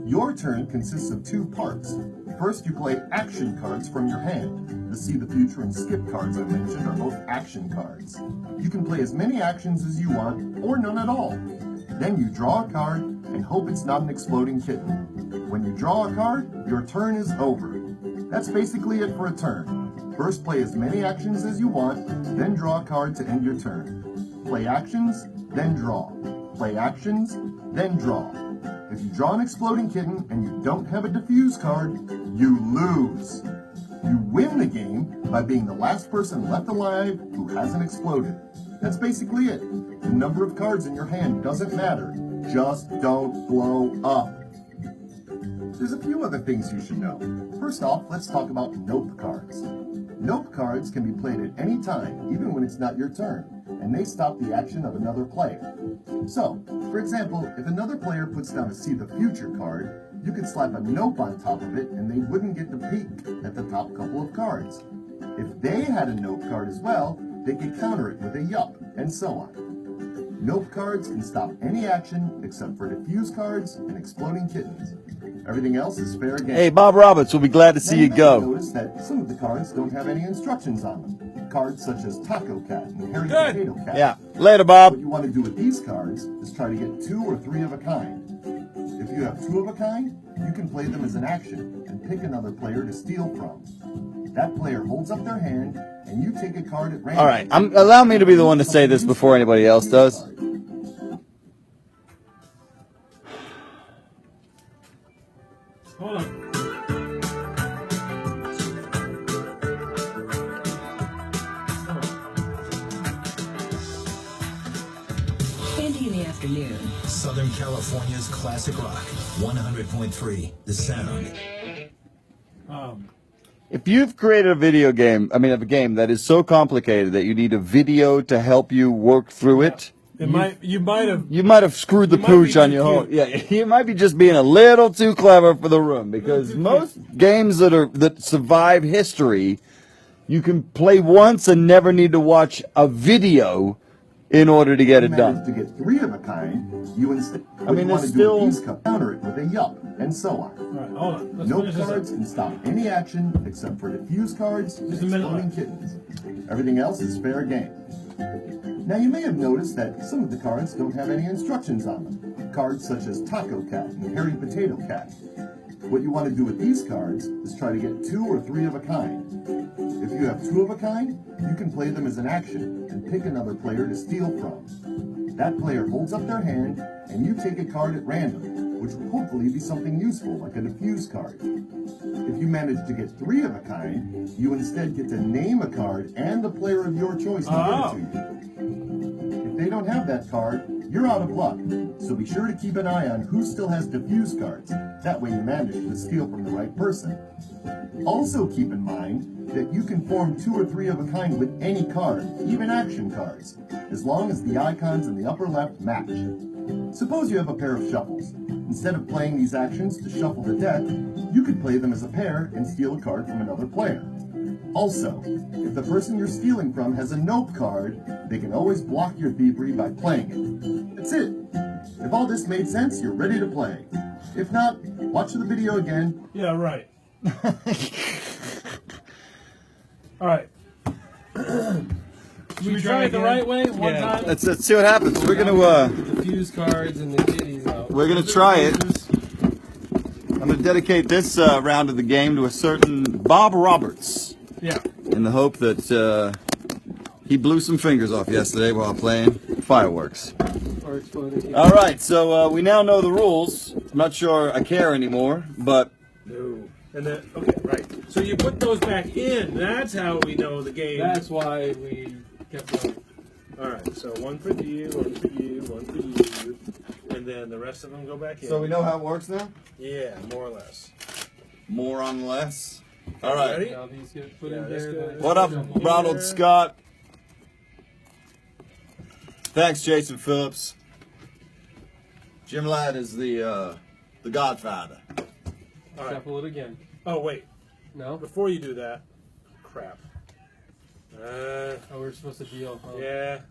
S8: Your turn consists of 2 parts. First, you play action cards from your hand. The See the Future and Skip cards I mentioned are both action cards. You can play as many actions as you want, or none at all. Then you draw a card and hope it's not an Exploding Kitten. When you draw a card, your turn is over. That's basically it for a turn. First, play as many actions as you want, then draw a card to end your turn. Play actions, then draw. Play actions, then draw. If you draw an Exploding Kitten and you don't have a defuse card, you lose. You win the game by being the last person left alive who hasn't exploded. That's basically it. The number of cards in your hand doesn't matter. Just don't blow up. There's a few other things you should know. First off, let's talk about nope cards. Nope cards can be played at any time, even when it's not your turn, and they stop the action of another player. So, for example, if another player puts down a See the Future card, you could slap a nope on top of it and they wouldn't get to peek at the top couple of cards. If they had a nope card as well, they could counter it with a yup, and so on. Nope cards can stop any action except for defuse cards and Exploding Kittens. Everything else is fair game.
S3: Hey, Bob Roberts, we'll be glad to see you
S8: Now,
S3: go.
S8: Notice that some of the cards don't have any instructions on them. Cards such as Taco Cat and Harry
S1: Good.
S8: Potato Cat.
S3: Yeah. Later, Bob.
S8: What you want to do with these cards is try to get 2 or 3 of a kind. If you have 2 of a kind, you can play them as an action and pick another player to steal from. That player holds up their hand, and you take a card at random.
S3: All right. Allow me to be the one to say this before anybody else does.
S1: Hold on.
S9: Candy in the afternoon.
S6: Southern California's classic rock. 100.3 The Sound.
S3: If you've created a video game, a game that is so complicated that you need a video to help you work through it,
S1: You might have
S3: screwed the
S1: You might be
S3: pooch on
S1: too
S3: your whole.
S1: cute.
S3: Yeah, you might be just being a little too clever for the room because most games that survive history, you can play once and never need to watch a video in order to get
S8: If
S3: it
S8: you manage
S3: done.
S8: to get 3 of a kind, you instead
S3: mean,
S8: want
S3: there's
S8: to do
S3: still-
S8: these counter it with a yup, and so on.
S1: All right, hold on. Let's
S8: Note
S1: finish this
S8: cards
S1: up.
S8: can stop any action except for diffuse cards and
S1: Just a minute
S8: exploding
S1: left.
S8: kittens. Everything else is fair game. Now you may have noticed that some of the cards don't have any instructions on them. Cards such as Taco Cat and Hairy Potato Cat. What you want to do with these cards is try to get 2 or 3 of a kind. If you have 2 of a kind, you can play them as an action and pick another player to steal from. That player holds up their hand and you take a card at random, which will hopefully be something useful like a diffuse card. If you manage to get 3 of a kind, you instead get to name a card and the player of your choice to give it to you. If they don't have that card, you're out of luck, so be sure to keep an eye on who still has diffuse cards. That way you manage to steal from the right person. Also keep in mind that you can form 2 or 3 of a kind with any card, even action cards, as long as the icons in the upper left match. Suppose you have a pair of shuffles. Instead of playing these actions to shuffle the deck, you could play them as a pair and steal a card from another player. Also, if the person you're stealing from has a nope card, they can always block your thievery by playing it. That's it. If all this made sense, you're ready to play. If not, watch the video again.
S1: Yeah, right. All right. Should we try it the right way one time?
S3: Let's see what happens. We're gonna
S2: Diffuse cards and the kitties out.
S3: we're gonna try it. I'm gonna dedicate this round of the game to a certain Bob Roberts,
S1: Yeah.
S3: in the hope that he blew some fingers off yesterday while playing fireworks.
S2: Or exploding.
S3: All right, so we now know the rules. I'm not sure I care anymore, but
S1: No. And then, okay, right. So you put those back in. That's how we know the game.
S2: That's why we kept going.
S1: All right. So one for you, one for you, one for you, and then the rest of them go back in.
S3: so we know how it works now.
S1: Yeah, more or less.
S3: More on less. All right.
S1: Ready?
S2: Now these get put
S1: Yeah,
S2: in
S1: let's
S2: there.
S1: go.
S2: then-
S3: What up,
S1: Here.
S3: Ronald Scott? Thanks, Jason Phillips. Jim Ladd is the Godfather.
S1: All right.
S2: Shuffle it again.
S1: Oh wait.
S2: No?
S1: Before you do that, crap.
S2: Oh, we're supposed to deal. Huh?
S1: Yeah.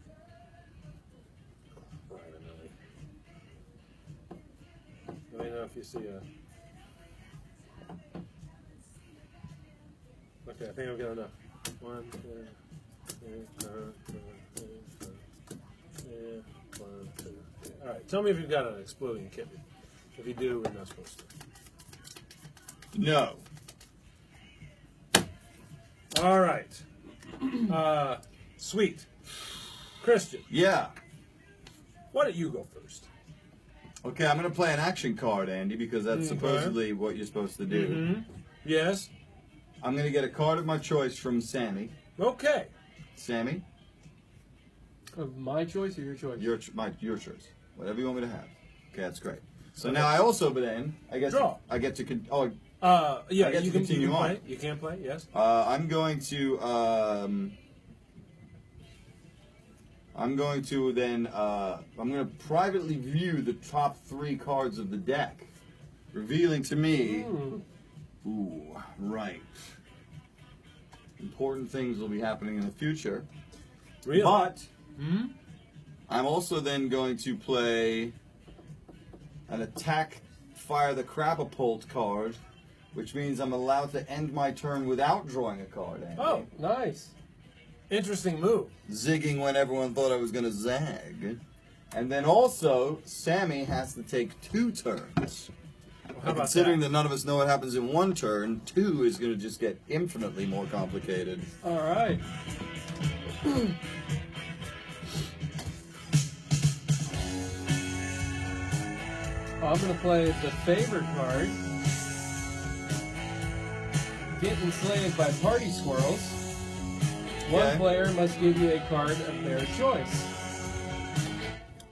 S1: Let me know if you see a. Okay, I think I've got enough. 1, 2, 3, 4, 5, 6, 7, 1, 2, 3. All right. Tell me if you've got an exploding kitten. If you do, we're not supposed to.
S3: No.
S1: All right. Sweet. Christian,
S3: Yeah.
S1: why don't you go first?
S3: Okay, I'm gonna play an action card, Andy, because that's supposedly what you're supposed to do.
S1: Yes.
S3: I'm gonna get a card of my choice from Sammy.
S1: Okay.
S3: Sammy,
S2: Of my choice or your choice?
S3: your choice. Whatever you want me to have. Okay, that's great. So now I also, but then I guess
S1: Draw.
S3: I get to.
S1: Yeah,
S3: I get
S1: you
S3: to
S1: can
S3: continue on.
S1: play. You can play. Yes.
S3: I'm going to then I'm going to privately view the top 3 cards of the deck, revealing to me. Ooh, right. Important things will be happening in the future.
S1: Really?
S3: But I'm also then going to play an attack, fire the crapapult card, which means I'm allowed to end my turn without drawing a card. Andy.
S1: Oh,
S2: Nice.
S1: interesting move.
S3: Zigging when everyone thought I was going to zag. And then also, Sammy has to take 2 turns.
S1: Well, how about
S3: Considering
S1: that?
S3: that none of us know what happens in 1 turn, 2 is going to just get infinitely more complicated.
S2: All right. I'm going to play the favorite card. Get enslaved by party squirrels. One
S3: Okay.
S2: player must give you a card of their choice.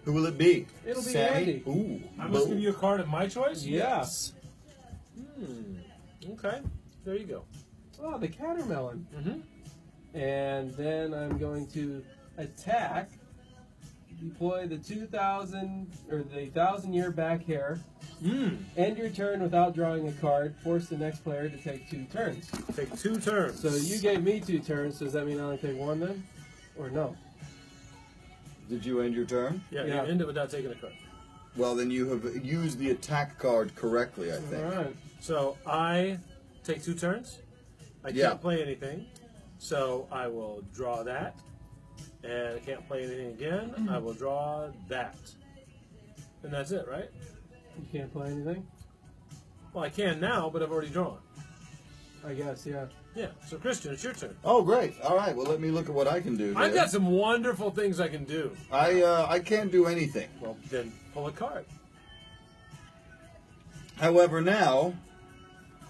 S3: Who will it be?
S2: It'll be
S3: Sammy?
S2: Andy.
S3: Ooh.
S1: I must
S3: boom.
S1: give you a card of my choice.
S2: Yes.
S1: Okay. There you go.
S2: Oh, the catermelon. And then I'm going to attack. Deploy the 2,000 or the 1,000-year back hair. End your turn without drawing a card. Force the next player to take 2 turns.
S1: Take 2 turns.
S2: So you gave me 2 turns. Does that mean I only take 1 then, or no?
S3: Did you end your turn?
S1: Yeah,
S2: Yeah.
S1: you end it without taking a card.
S3: Well, then you have used the attack card correctly, I think.
S2: All right.
S1: So I take 2 turns. I
S3: Yeah.
S1: can't play anything. So I will draw that. And I can't play anything again. I will draw that. And that's it, right?
S2: You can't play anything?
S1: Well, I can now, but I've already drawn.
S2: I guess, yeah.
S1: Yeah. So Christian, it's your turn.
S3: Oh, great. All right. Well, let me look at what I can do.
S1: I've
S3: here.
S1: got some wonderful things I can do.
S3: I can't do anything.
S1: Well, then pull a card.
S3: However, now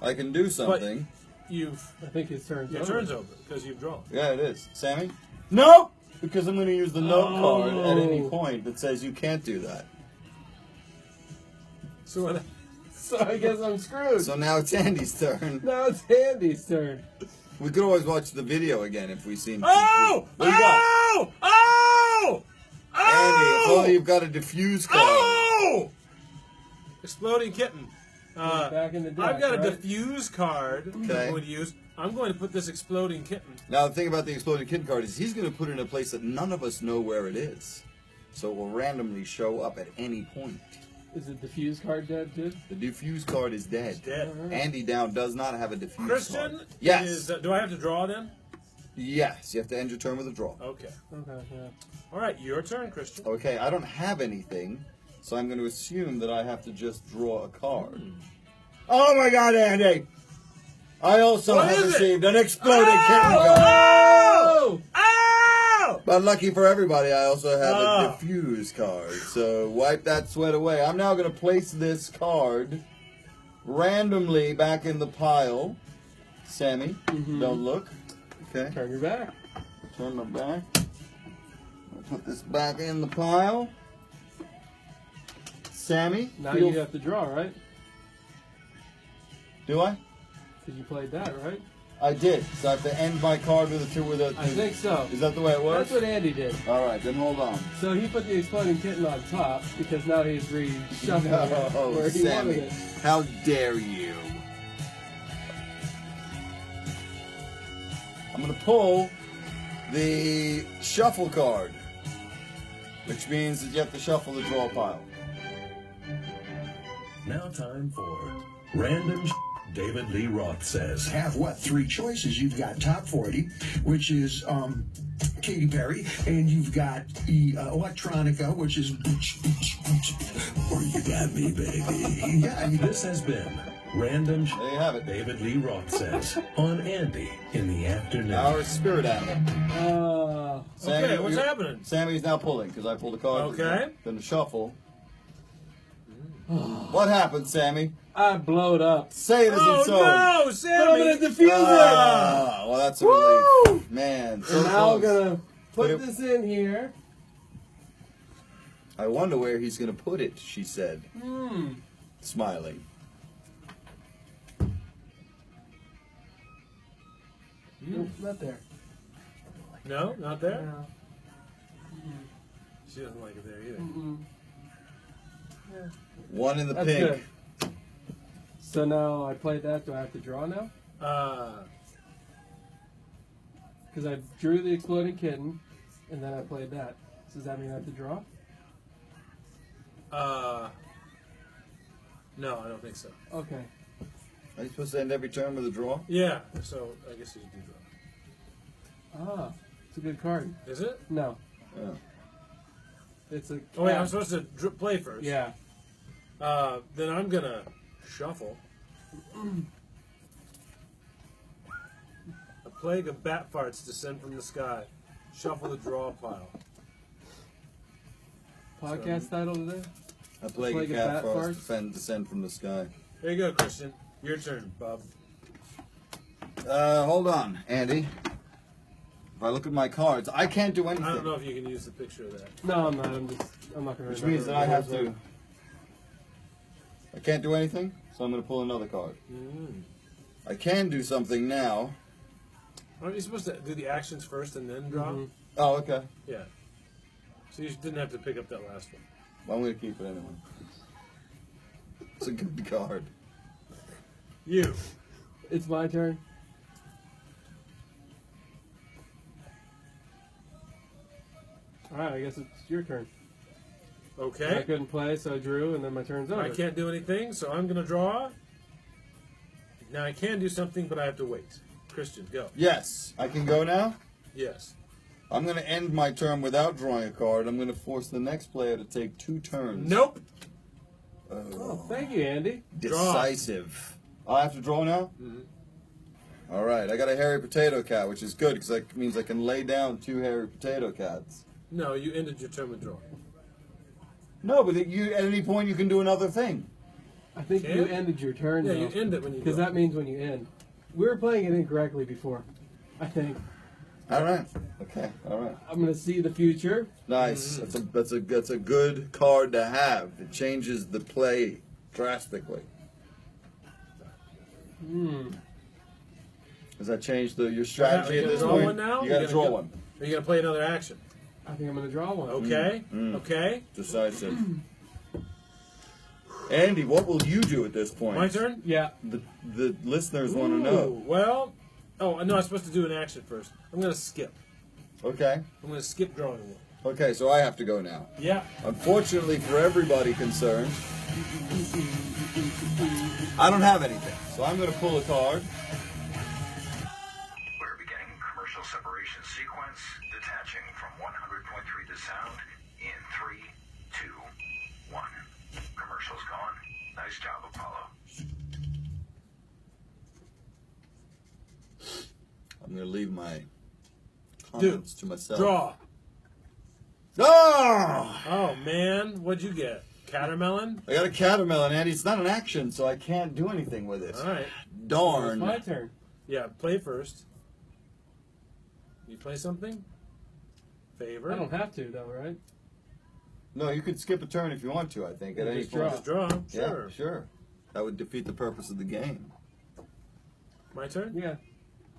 S3: I can do something.
S1: You've
S2: I think his turn's
S1: your
S2: over.
S1: turn's over because you've drawn.
S3: Yeah, it is. Sammy? No! Because I'm going to use the note card at any
S2: Oh.
S3: point that says you can't do that.
S1: So when
S2: So I guess I'm screwed.
S3: So now it's Andy's turn.
S2: Now it's Andy's turn.
S3: We could always watch the video again if we seem.
S1: Oh!
S3: What do you got?
S1: Oh! Oh!
S3: Andy, if
S1: Oh!
S3: only you've got a diffuse card.
S1: Oh! Exploding kitten.
S2: Back in the deck,
S1: I've got a
S2: right?
S1: diffuse card
S3: Okay.
S1: I would use. I'm going to put this exploding kitten.
S3: Now the thing about the exploding kid card is he's going to put it in a place that none of us know where it is. So it will randomly show up at any point.
S2: Is the diffuse card dead too?
S3: The diffuse card is dead.
S1: It's dead.
S3: Andy down does not have a diffuse
S1: Christian,
S3: card. Yes.
S1: do I have to draw then?
S3: Yes, you have to end your turn with a draw.
S1: Okay.
S2: Okay, yeah.
S1: All right, your turn, Christian.
S3: Okay, I don't have anything, so I'm going to assume that I have to just draw a card. Oh my God, Andy! I also
S1: What
S3: have
S1: is it?
S3: received an exploding kitten card.
S1: Oh! Oh!
S3: But lucky for everybody, I also have
S1: Oh.
S3: a diffuse card. So wipe that sweat away. I'm now going to place this card randomly back in the pile. Sammy, don't look. Okay,
S2: Turn your back.
S3: turn my back. I'll put this back in the pile. Sammy,
S2: Now
S3: feel-
S2: you have to draw, right?
S3: do I?
S2: Because you played that, right?
S3: I did. So I have to end my card with a two with a.
S2: I think so.
S3: Is that the way it works?
S2: That's what Andy did.
S3: All right, then hold on.
S2: So he put the exploding kitten on top because now he's reshuffling it
S3: Oh,
S2: where he
S3: Sammy,
S2: wanted it.
S3: how dare you? I'm going to pull the shuffle card, which means that you have to shuffle the draw pile.
S10: Now time for Random David Lee Roth says.
S6: Have what? 3 choices. You've got Top 40, which is Katy Perry, and you've got Electronica, which is
S10: Or you got me, baby.
S6: yeah.
S10: This has been Random
S3: There you have it.
S10: David Lee Roth says on Andy in the afternoon.
S3: Our spirit animal.
S1: Okay, what's
S3: you're-
S1: happening?
S3: Sammy's now pulling because I pulled a card.
S1: Okay.
S3: Then the shuffle. What happened, Sammy?
S2: I blowed up.
S3: Say it as
S1: Oh
S3: it's so.
S1: no,
S2: I'm
S1: Sammy!
S2: gonna diffuse it.
S3: Ah, well, that's a relief. Man, so
S2: And now I'm
S3: close.
S2: gonna put
S3: Put it-
S2: this in here.
S3: I wonder where he's going to put it, she said, smiling.
S2: Nope, not there.
S1: No, not there.
S2: No.
S1: She doesn't like it there either.
S3: One in the
S2: That's
S3: pink.
S2: good. So now I played that. Do I have to draw now? Because I drew the exploding kitten, and then I played that. So does that mean I have to draw?
S1: No, I don't think so.
S2: Okay.
S3: Are you supposed to end every turn with a draw?
S1: Yeah, so I guess you do draw.
S2: Ah, it's a good card.
S1: Is it?
S2: No,
S3: Yeah.
S2: it's a.
S1: Oh wait, I'm supposed to play first.
S2: Yeah.
S1: Then I'm gonna shuffle. A plague of bat farts descend from the sky. Shuffle the draw pile.
S2: Podcast title today?
S3: I play
S2: Plague
S3: a
S2: of
S3: cat
S2: bat
S3: frost
S2: farts?
S3: descend from the sky.
S1: There you go, Christian. Your turn, Bob.
S3: Hold on, Andy. If I look at my cards, I can't do anything.
S1: I don't know if you can use the picture of that.
S2: No, I'm not. I'm not going to.
S3: Which means that I have to. I can't do anything, so I'm going to pull another card. I can do something now.
S1: Aren't you supposed to do the actions first and then draw?
S3: Oh, okay.
S1: Yeah. So you didn't have to pick up that last one.
S3: Well, I'm going to keep it anyway. It's a good card.
S1: You.
S2: It's my turn.
S1: All
S2: Alright, I guess it's your turn. I
S1: Okay.
S2: couldn't play, so I drew, and then my turn's over.
S1: I can't do anything, so I'm going to draw. Now I can do something, but I have to wait. Christian, go.
S3: Yes, I can go now.
S1: Yes.
S3: I'm going to end my turn without drawing a card. I'm going to force the next player to take 2 turns.
S1: Nope.
S2: Oh, thank you, Andy.
S3: Decisive. I have to draw now?
S1: Mm-hmm.
S3: All right, I got a hairy potato cat, which is good because that means I can lay down 2 hairy potato cats.
S1: No, you ended your turn with drawing.
S3: No, but you at any point you can do another thing.
S2: I think
S1: Can?
S2: you ended your turn,
S1: Yeah,
S2: though.
S1: you end it when you
S2: Because
S1: draw.
S2: that means when you end. We were playing it incorrectly before, I think.
S3: All right. Okay. All right.
S2: I'm going to see the future.
S3: Nice. That's a good card to have. It changes the play drastically. Does that change your strategy
S1: You
S3: at
S1: gotta
S3: this
S1: draw
S3: point?
S1: one now?
S3: You got to
S1: gotta
S3: draw
S1: go-
S3: one.
S1: Are you going to play another action?
S2: I think I'm going to draw one.
S1: Okay. Okay.
S3: Decisive. Andy, what will you do at this point?
S1: My turn?
S2: Yeah.
S3: The listeners want to know.
S1: Ooh, well, oh, no, I'm supposed to do an action first. I'm going to skip.
S3: Okay.
S1: I'm going to skip drawing one.
S3: Okay, so I have to go now.
S1: Yeah.
S3: Unfortunately for everybody concerned, I don't have anything. So I'm going to pull a card.
S11: We're beginning commercial separation sequence, detaching from 100.3 the sound in 3, 2, 1. Commercial's gone. Nice job, Apollo.
S3: I'm going to leave my comments to myself.
S1: Draw.
S3: Oh!
S1: Oh, man. What'd you get? Catermelon?
S3: I got a catermelon, Andy. It's not an action, so I can't do anything with it.
S1: All right.
S3: Darn.
S2: It's my turn.
S1: Yeah, play first. You play something? Favor?
S2: I don't have to, though, right?
S3: No, you could skip a turn if you want to, I think, at any
S2: Just
S3: point.
S1: Just draw. Sure.
S3: Yeah, sure. That would defeat the purpose of the game.
S1: My turn?
S2: Yeah.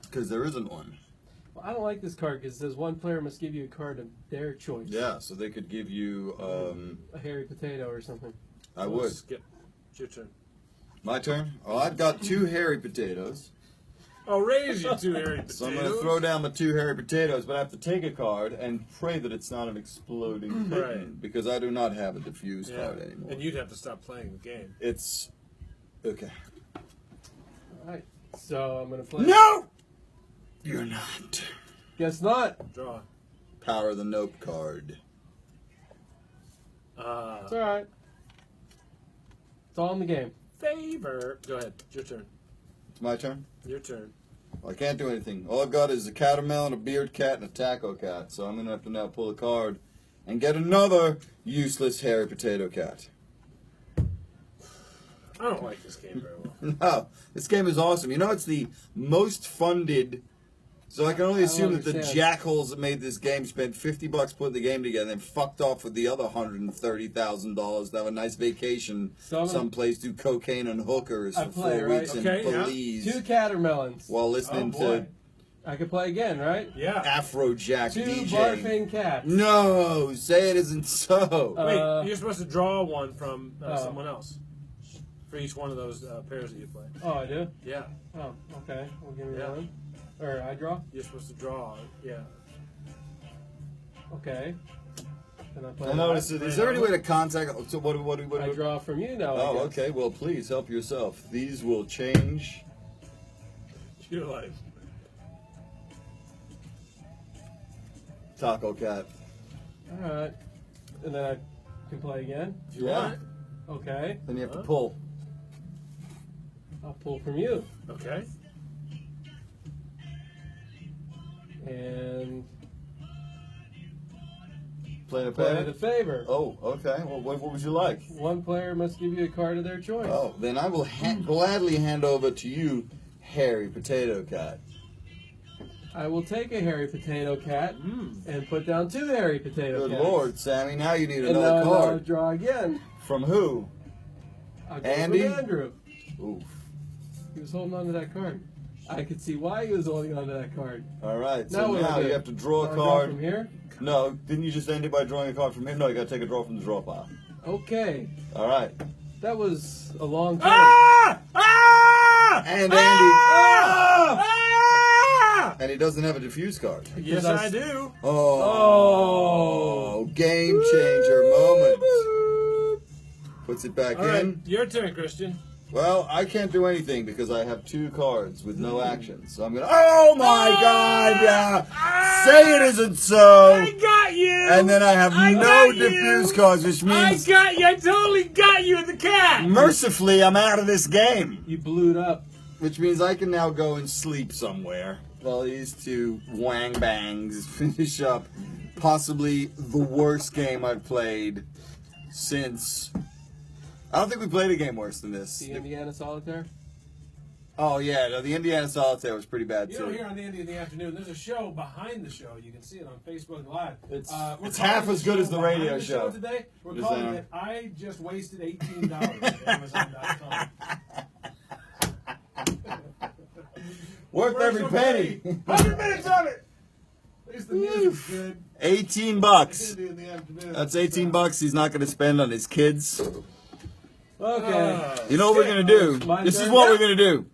S3: Because there isn't one.
S2: Well, I don't like this card because it says one player must give you a card of their choice.
S3: Yeah, so they could give you,
S2: A hairy potato or something.
S3: I would.
S1: Skip. It's your turn.
S3: My turn? Oh, I've got 2 hairy potatoes.
S1: I'll raise you 2 hairy potatoes.
S3: So I'm going to throw down my 2 hairy potatoes, but I have to take a card and pray that it's not an exploding kitten,
S1: Right.
S3: because I do not have a diffuse
S1: Yeah.
S3: card anymore.
S1: And you'd have to stop playing the game.
S3: It's... Okay.
S2: All right. So I'm going to play.
S3: No! You're not.
S2: Guess not.
S1: Draw.
S3: Power of the Nope card.
S2: It's all right. It's all in the game.
S1: Favor. Go ahead. It's your turn.
S3: It's my turn?
S1: Your turn.
S3: Well, I can't do anything. All I've got is a catermelon, a beard cat, and a taco cat. So I'm going to have to now pull a card and get another useless hairy potato cat.
S1: I don't like this game very well.
S3: No, this game is awesome. You know, it's the most funded. So I can only
S2: I
S3: assume
S2: don't
S3: that the
S2: understand.
S3: jackholes that made this game spent $50 putting the game together and then fucked off with the other $130,000 to have a nice vacation
S2: So
S3: someplace, do cocaine and hookers
S2: I
S3: for
S2: play,
S3: 4
S2: right?
S3: weeks
S1: Okay,
S3: in
S1: yeah.
S3: Belize
S2: 2 catermelons.
S3: while listening
S1: Oh, boy.
S3: to
S2: I could play again, right?
S1: Yeah.
S3: Afrojack
S2: 2
S3: DJ.
S2: barfing cats.
S3: No, say it isn't so.
S1: Wait, you're supposed to draw one from
S2: Oh.
S1: someone else for each one of those pairs that you play.
S2: Oh, I do?
S1: Yeah.
S2: Oh, okay. Well, give me
S1: Yeah.
S2: one. Or I draw?
S1: You're supposed to draw. Yeah.
S2: Okay. And I play.
S3: I noticed it. Is there any way to contact? So what?
S2: I draw from you now.
S3: Oh,
S2: I guess.
S3: okay. Well, please help yourself. These will change.
S1: Your life.
S3: Taco cat.
S2: All right. And then I can play again.
S1: If you
S3: Yeah.
S1: want.
S2: Okay.
S3: Then you have to pull.
S2: I'll pull from you.
S1: Okay.
S2: And
S3: Play the
S2: play
S3: pair.
S2: the favor.
S3: Oh, okay. Well, what would you like?
S2: One player must give you a card of their choice.
S3: Oh, then I will gladly hand over to you, hairy potato cat.
S2: I will take a hairy potato cat and put down 2 hairy potato
S3: Good
S2: cats.
S3: Lord, Sammy! Now you need
S2: And
S3: another
S2: now I'll
S3: card.
S2: draw again.
S3: From who?
S2: I'll go
S3: Andy?
S2: from Andrew.
S3: Oof.
S2: He was holding on to that card. I could see why he was holding on to that card.
S3: All right.
S2: Now
S3: So
S2: what do I
S3: now
S2: do?
S3: you have to draw a
S2: I'll draw
S3: card.
S2: from here.
S3: No, didn't you just end it by drawing a card from here? No, you got to take a draw from the draw pile.
S2: Okay.
S3: All right.
S2: That was a long time.
S1: Ah! Ah!
S3: And Andy.
S1: Ah!
S3: And he doesn't have a diffuse card.
S1: Yes, I do.
S3: Oh, game changer moment. Puts it back
S1: All right,
S3: in.
S1: your turn, Christian.
S3: Well, I can't do anything because I have 2 cards with no action. So I'm gonna. Oh my God! Yeah. Say it isn't so.
S1: I got you.
S3: And then I have no diffuse cards, which means
S1: I got you. I totally got you, the cat.
S3: mercifully I'm out of this game.
S2: You blew it up.
S3: Which means I can now go and sleep somewhere while these 2 wang bangs finish up possibly the worst game I've played since. I don't think we played a game worse than this.
S2: The Indiana Solitaire?
S3: Oh, yeah. No, the Indiana Solitaire was pretty bad,
S1: You know,
S3: too.
S1: here on the Indie in the Afternoon, there's a show behind the show. You can see it on Facebook Live.
S3: It's
S1: we're
S3: half
S1: calling
S3: as good as the
S1: behind
S3: radio
S1: the
S3: show.
S1: Today. We're
S3: Is
S1: calling
S3: that-
S1: it I Just Wasted $18 at Amazon.com.
S3: Worth every penny.
S1: 100 minutes of it. At least the music's good.
S3: $18.
S1: Indie in the Afternoon.
S3: That's $18 he's not going to spend on his kids.
S2: Okay.
S3: You know what we're going to do?
S2: My
S3: This is
S2: turn?
S3: what we're going to do.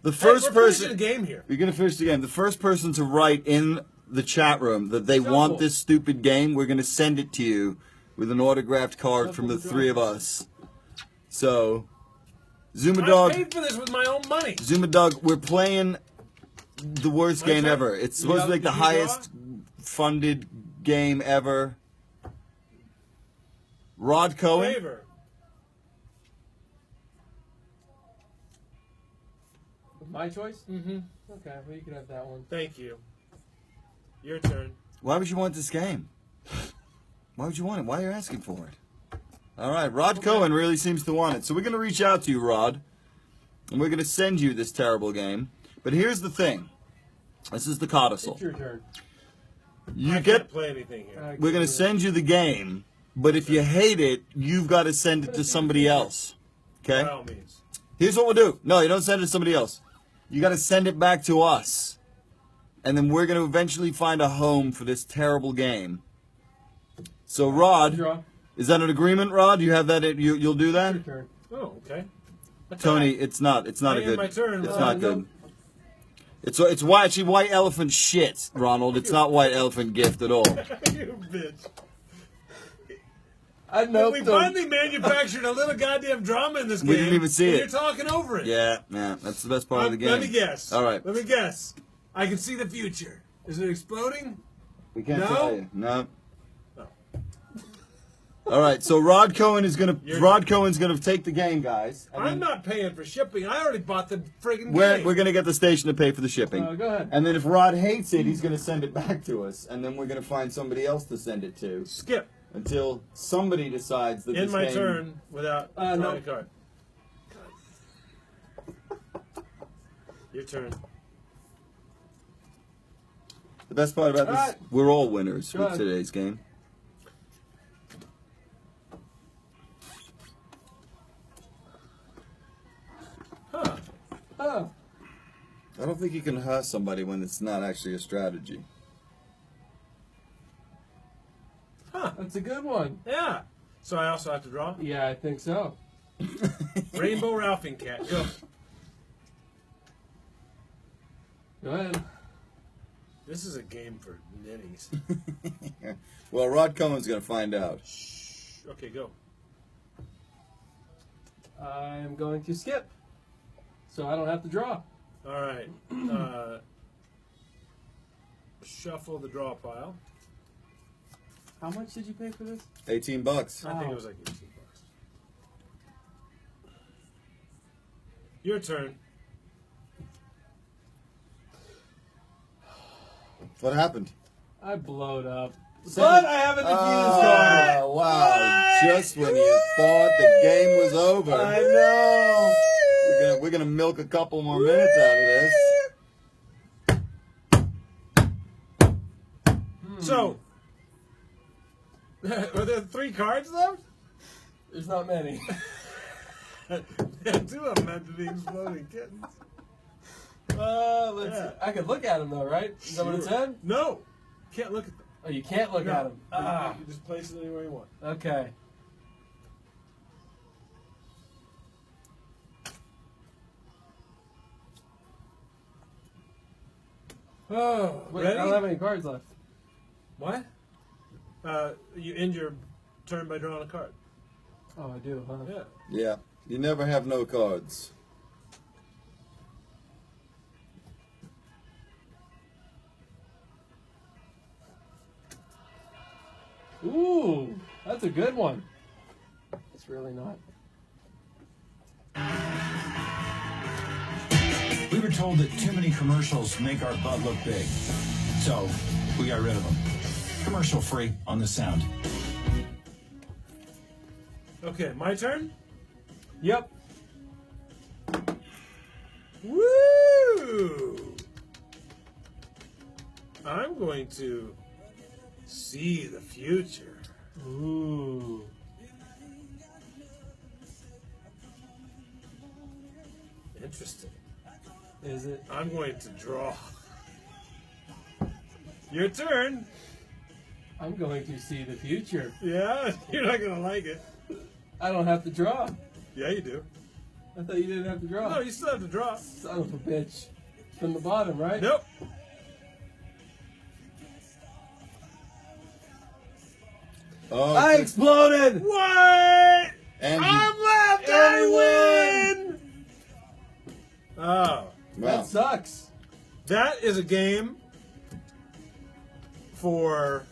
S3: The first
S1: we're finishing
S3: person.
S1: the game here.
S3: We're going to finish the game. The first person to write in the chat room that they want this stupid game, we're going to send it to you with an autographed card from the 3 of us. So, Zuma
S1: I
S3: Dog.
S1: paid for this with my own money.
S3: Zuma Dog, we're playing the worst game ever. It's supposed to be like the highest funded game ever. Rod Cohen.
S1: Favor.
S2: My choice?
S1: Mm-hmm.
S2: Okay, well, you can have that one.
S1: Thank you. Your turn.
S3: Why would you want this game? Why would you want it? Why are you asking for it? All right, Rod Cohen really seems to want it. So we're going to reach out to you, Rod, and we're going to send you this terrible game. But here's the thing. This is the codicil.
S2: It's your turn.
S1: I can't play anything here.
S3: We're going to send you the game, but if you hate it, you've got to send it to somebody else. Okay?
S1: By all means.
S3: Here's what we'll do. No, you don't send it to somebody else. You got to send it back to us. And then we're going to eventually find a home for this terrible game. So, Rod, is that an agreement, Rod? You have that? You'll do that?
S1: Oh, okay.
S3: Tony, it's not. It's not
S1: I
S3: a
S1: end
S3: good.
S1: my turn,
S3: It's
S1: Rod.
S3: not good. It's actually white elephant shit, Ronald. It's not white elephant gift at all.
S1: You bitch.
S2: I know.
S1: We finally manufactured a little goddamn drama in this game.
S3: We didn't even see
S1: and
S3: it.
S1: You're talking over it.
S3: Yeah, that's the best part of the game.
S1: Let me guess.
S3: All right.
S1: Let me guess. I can see the future. Is it exploding?
S3: We can't
S1: No?
S3: tell you. No. All right, so Rod Cohen's gonna take the game, guys. And
S1: I'm not paying for shipping. I already bought the friggin'
S3: We're
S1: game.
S3: gonna get the station to pay for the shipping.
S2: Go ahead.
S3: And then if Rod hates it, he's gonna send it back to us, and then we're gonna find somebody else to send it to.
S1: Skip.
S3: Until somebody decides that
S1: In
S3: this
S1: my
S3: game...
S1: turn without drawing
S2: no.
S1: a card. Your turn.
S3: The best part about this, we're all winners
S2: Go
S3: with
S2: ahead.
S3: today's game.
S1: Huh.
S2: Oh.
S3: I don't think you can hurt somebody when it's not actually a strategy.
S1: Huh.
S2: That's a good one.
S1: Yeah. So I also have to draw?
S2: Yeah, I think so.
S1: Rainbow Ralphing Cat. Go.
S2: Go ahead.
S1: This is a game for ninnies.
S3: Well, Rod Cohen's gonna find out.
S1: Okay, go.
S2: I'm going to skip, so I don't have to draw.
S1: All right. Shuffle the draw pile.
S2: How much did you pay for this?
S3: $18.
S1: I think it was like 18 bucks. Your turn.
S3: What happened?
S2: I blowed up.
S3: But
S2: I have a diffuse card.
S3: Oh, wow. Just when you thought the game was over.
S2: I know.
S3: We're gonna milk a couple more minutes out of this.
S1: So, are there 3 cards left?
S2: There's not many.
S1: 2 of them have to be exploding kittens.
S2: Let's see. I could look at them though, right? Is that what it said?
S1: No. Can't look at them.
S2: Oh, you can't look at them.
S1: You just place it anywhere you want.
S2: Okay.
S1: Oh,
S2: Wait,
S1: ready?
S2: I don't have any cards left.
S1: What? You end your turn by drawing a card.
S2: Oh, I do, huh?
S1: Yeah.
S3: Yeah. You never have no cards.
S2: Ooh, that's a good one. It's really not.
S12: We were told that too many commercials make our butt look big. So, we got rid of them. Commercial free on the sound.
S1: Okay, my turn?
S2: Yep.
S1: Woo! I'm going to see the future.
S2: Ooh.
S1: Interesting.
S2: Is it?
S1: I'm going to draw. Your turn.
S2: I'm going to see the future.
S1: Yeah, you're not going to like it.
S2: I don't have to draw.
S1: Yeah, you do.
S2: I thought you didn't have to draw.
S1: No, you still have to draw.
S2: Son of a bitch. From the bottom, right?
S1: Nope.
S3: Oh,
S2: I exploded!
S1: What?
S3: And
S1: I'm left. I win. Oh,
S3: wow.
S2: That sucks.
S1: that is a game for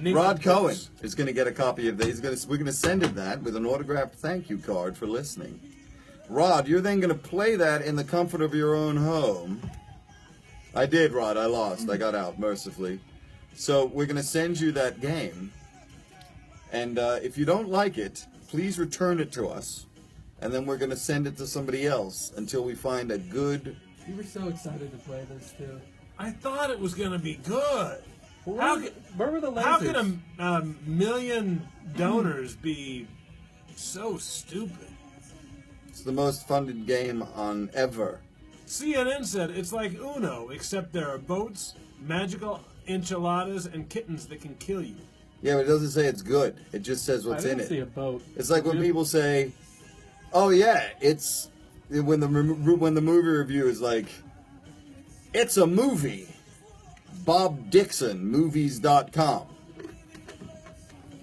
S3: Rod Cohen
S1: nincompoops.
S3: is going to get a copy of this. We're going to send him that with an autographed thank you card for listening. Rod, you're then going to play that in the comfort of your own home. I did, Rod. I lost. I got out, mercifully. So we're going to send you that game. And if you don't like it, please return it to us. And then we're going to send it to somebody else until we find a good...
S2: You were so excited to play this, too.
S1: I thought it was going to be good.
S2: Where were the lasers?
S1: How can a million donors be so stupid?
S3: It's the most funded game on ever.
S1: CNN said it's like Uno, except there are boats, magical enchiladas, and kittens that can kill you.
S3: Yeah, but it doesn't say it's good. It just says what's
S2: I
S3: in
S2: didn't
S3: it.
S2: see a boat.
S3: It's like when people say, "Oh yeah, it's," when the movie review is like, "It's a movie." Bob Dixon, movies.com.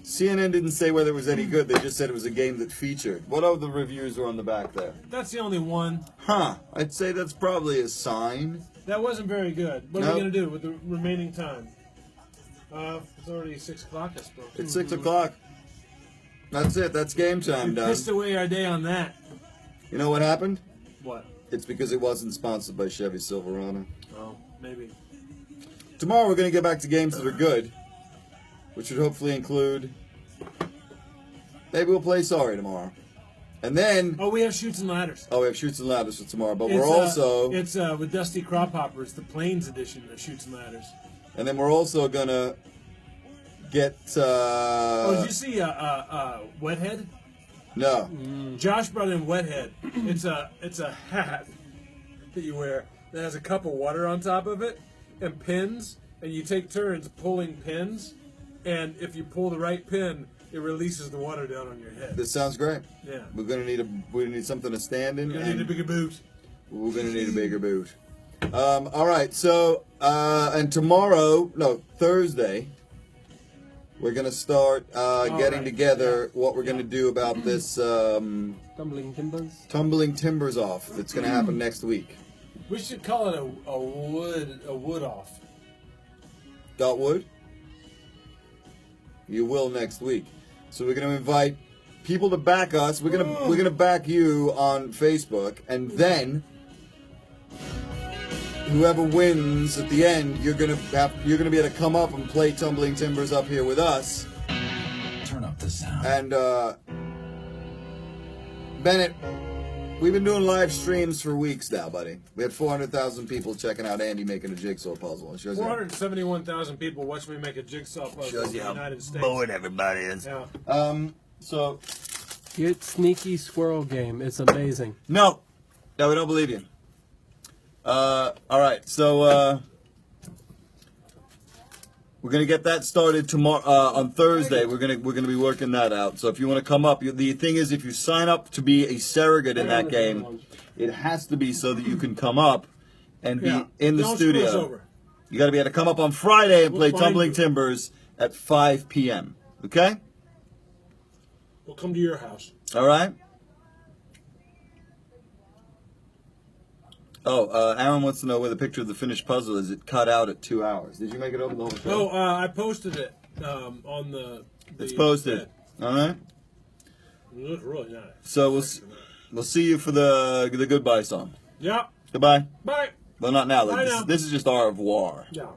S3: CNN didn't say whether it was any good. They just said it was a game that featured. What other reviews are on the back there?
S1: That's the only one.
S3: Huh. I'd say that's probably a sign.
S1: That wasn't very good. What are
S3: Nope.
S1: we going to do with the remaining time? It's already 6 o'clock, I suppose.
S3: It's 6 o'clock. That's it. That's game time
S1: We
S3: done.
S1: pissed away our day on that.
S3: You know what happened?
S1: What?
S3: It's because it wasn't sponsored by Chevy Silverado.
S1: Oh, maybe.
S3: Tomorrow we're going to get back to games that are good, which would hopefully include... Maybe we'll play Sorry tomorrow. And then...
S1: Oh, we have Shoots and Ladders.
S3: Oh, we have Shoots and Ladders for tomorrow, but
S1: It's,
S3: we're also...
S1: It's with Dusty Cropopper. It's the Plains edition of Shoots and Ladders.
S3: And then we're also going to get...
S1: oh, did you see Wethead?
S3: No.
S1: Josh brought in Wethead. It's a hat that you wear that has a cup of water on top of it and pins, and you take turns pulling pins, and if you pull the right pin, it releases the water down on your head.
S3: This sounds great.
S1: Yeah.
S3: We're going to need something to stand in.
S1: You're gonna need a bigger boot.
S3: We're going to need a bigger boot. All right, so, and tomorrow, no, Thursday, we're going to start getting together what we're going to do about this
S2: Tumbling Timbers?
S3: Tumbling Timbers off that's going to happen next week.
S1: We should call it a wood off.
S3: Dot Wood? You will next week. So we're going to invite people to back us. We're going to back you on Facebook, and then whoever wins at the end, you're going to be able to come up and play Tumbling Timbers up here with us.
S12: Turn up the sound.
S3: And Bennett, we've been doing live streams for weeks now, buddy. We had 400,000 people checking out Andy making a jigsaw puzzle. It shows you
S1: 471,000 people watch me make a jigsaw puzzle
S3: Shows
S1: in
S3: you
S1: the
S3: how
S1: United States.
S3: bored everybody is.
S1: Yeah.
S3: So
S2: Get Sneaky Squirrel Game. It's amazing.
S3: No, we don't believe you. All right, so we're gonna get that started tomorrow. On Thursday, we're gonna be working that out. So if you want to come up, the thing is, if you sign up to be a surrogate in that game, it has to be so that you can come up and be
S1: Yeah.
S3: in the
S1: Don't screw us
S3: studio.
S1: over.
S3: You got to be able to come up on Friday and
S1: We'll
S3: play
S1: find
S3: Tumbling
S1: you.
S3: Timbers at 5 p.m. Okay?
S1: We'll come to your house.
S3: All right? Oh, Aaron wants to know where the picture of the finished puzzle is. It cut out at 2 hours. Did you make it over the whole show?
S1: Oh, I posted it on the
S3: It's posted. All right?
S1: It looks really nice.
S3: So we'll see you for the goodbye song.
S1: Yeah.
S3: Goodbye.
S1: Bye.
S3: Well, not now.
S1: Bye now.
S3: This is just au revoir.
S1: Yeah.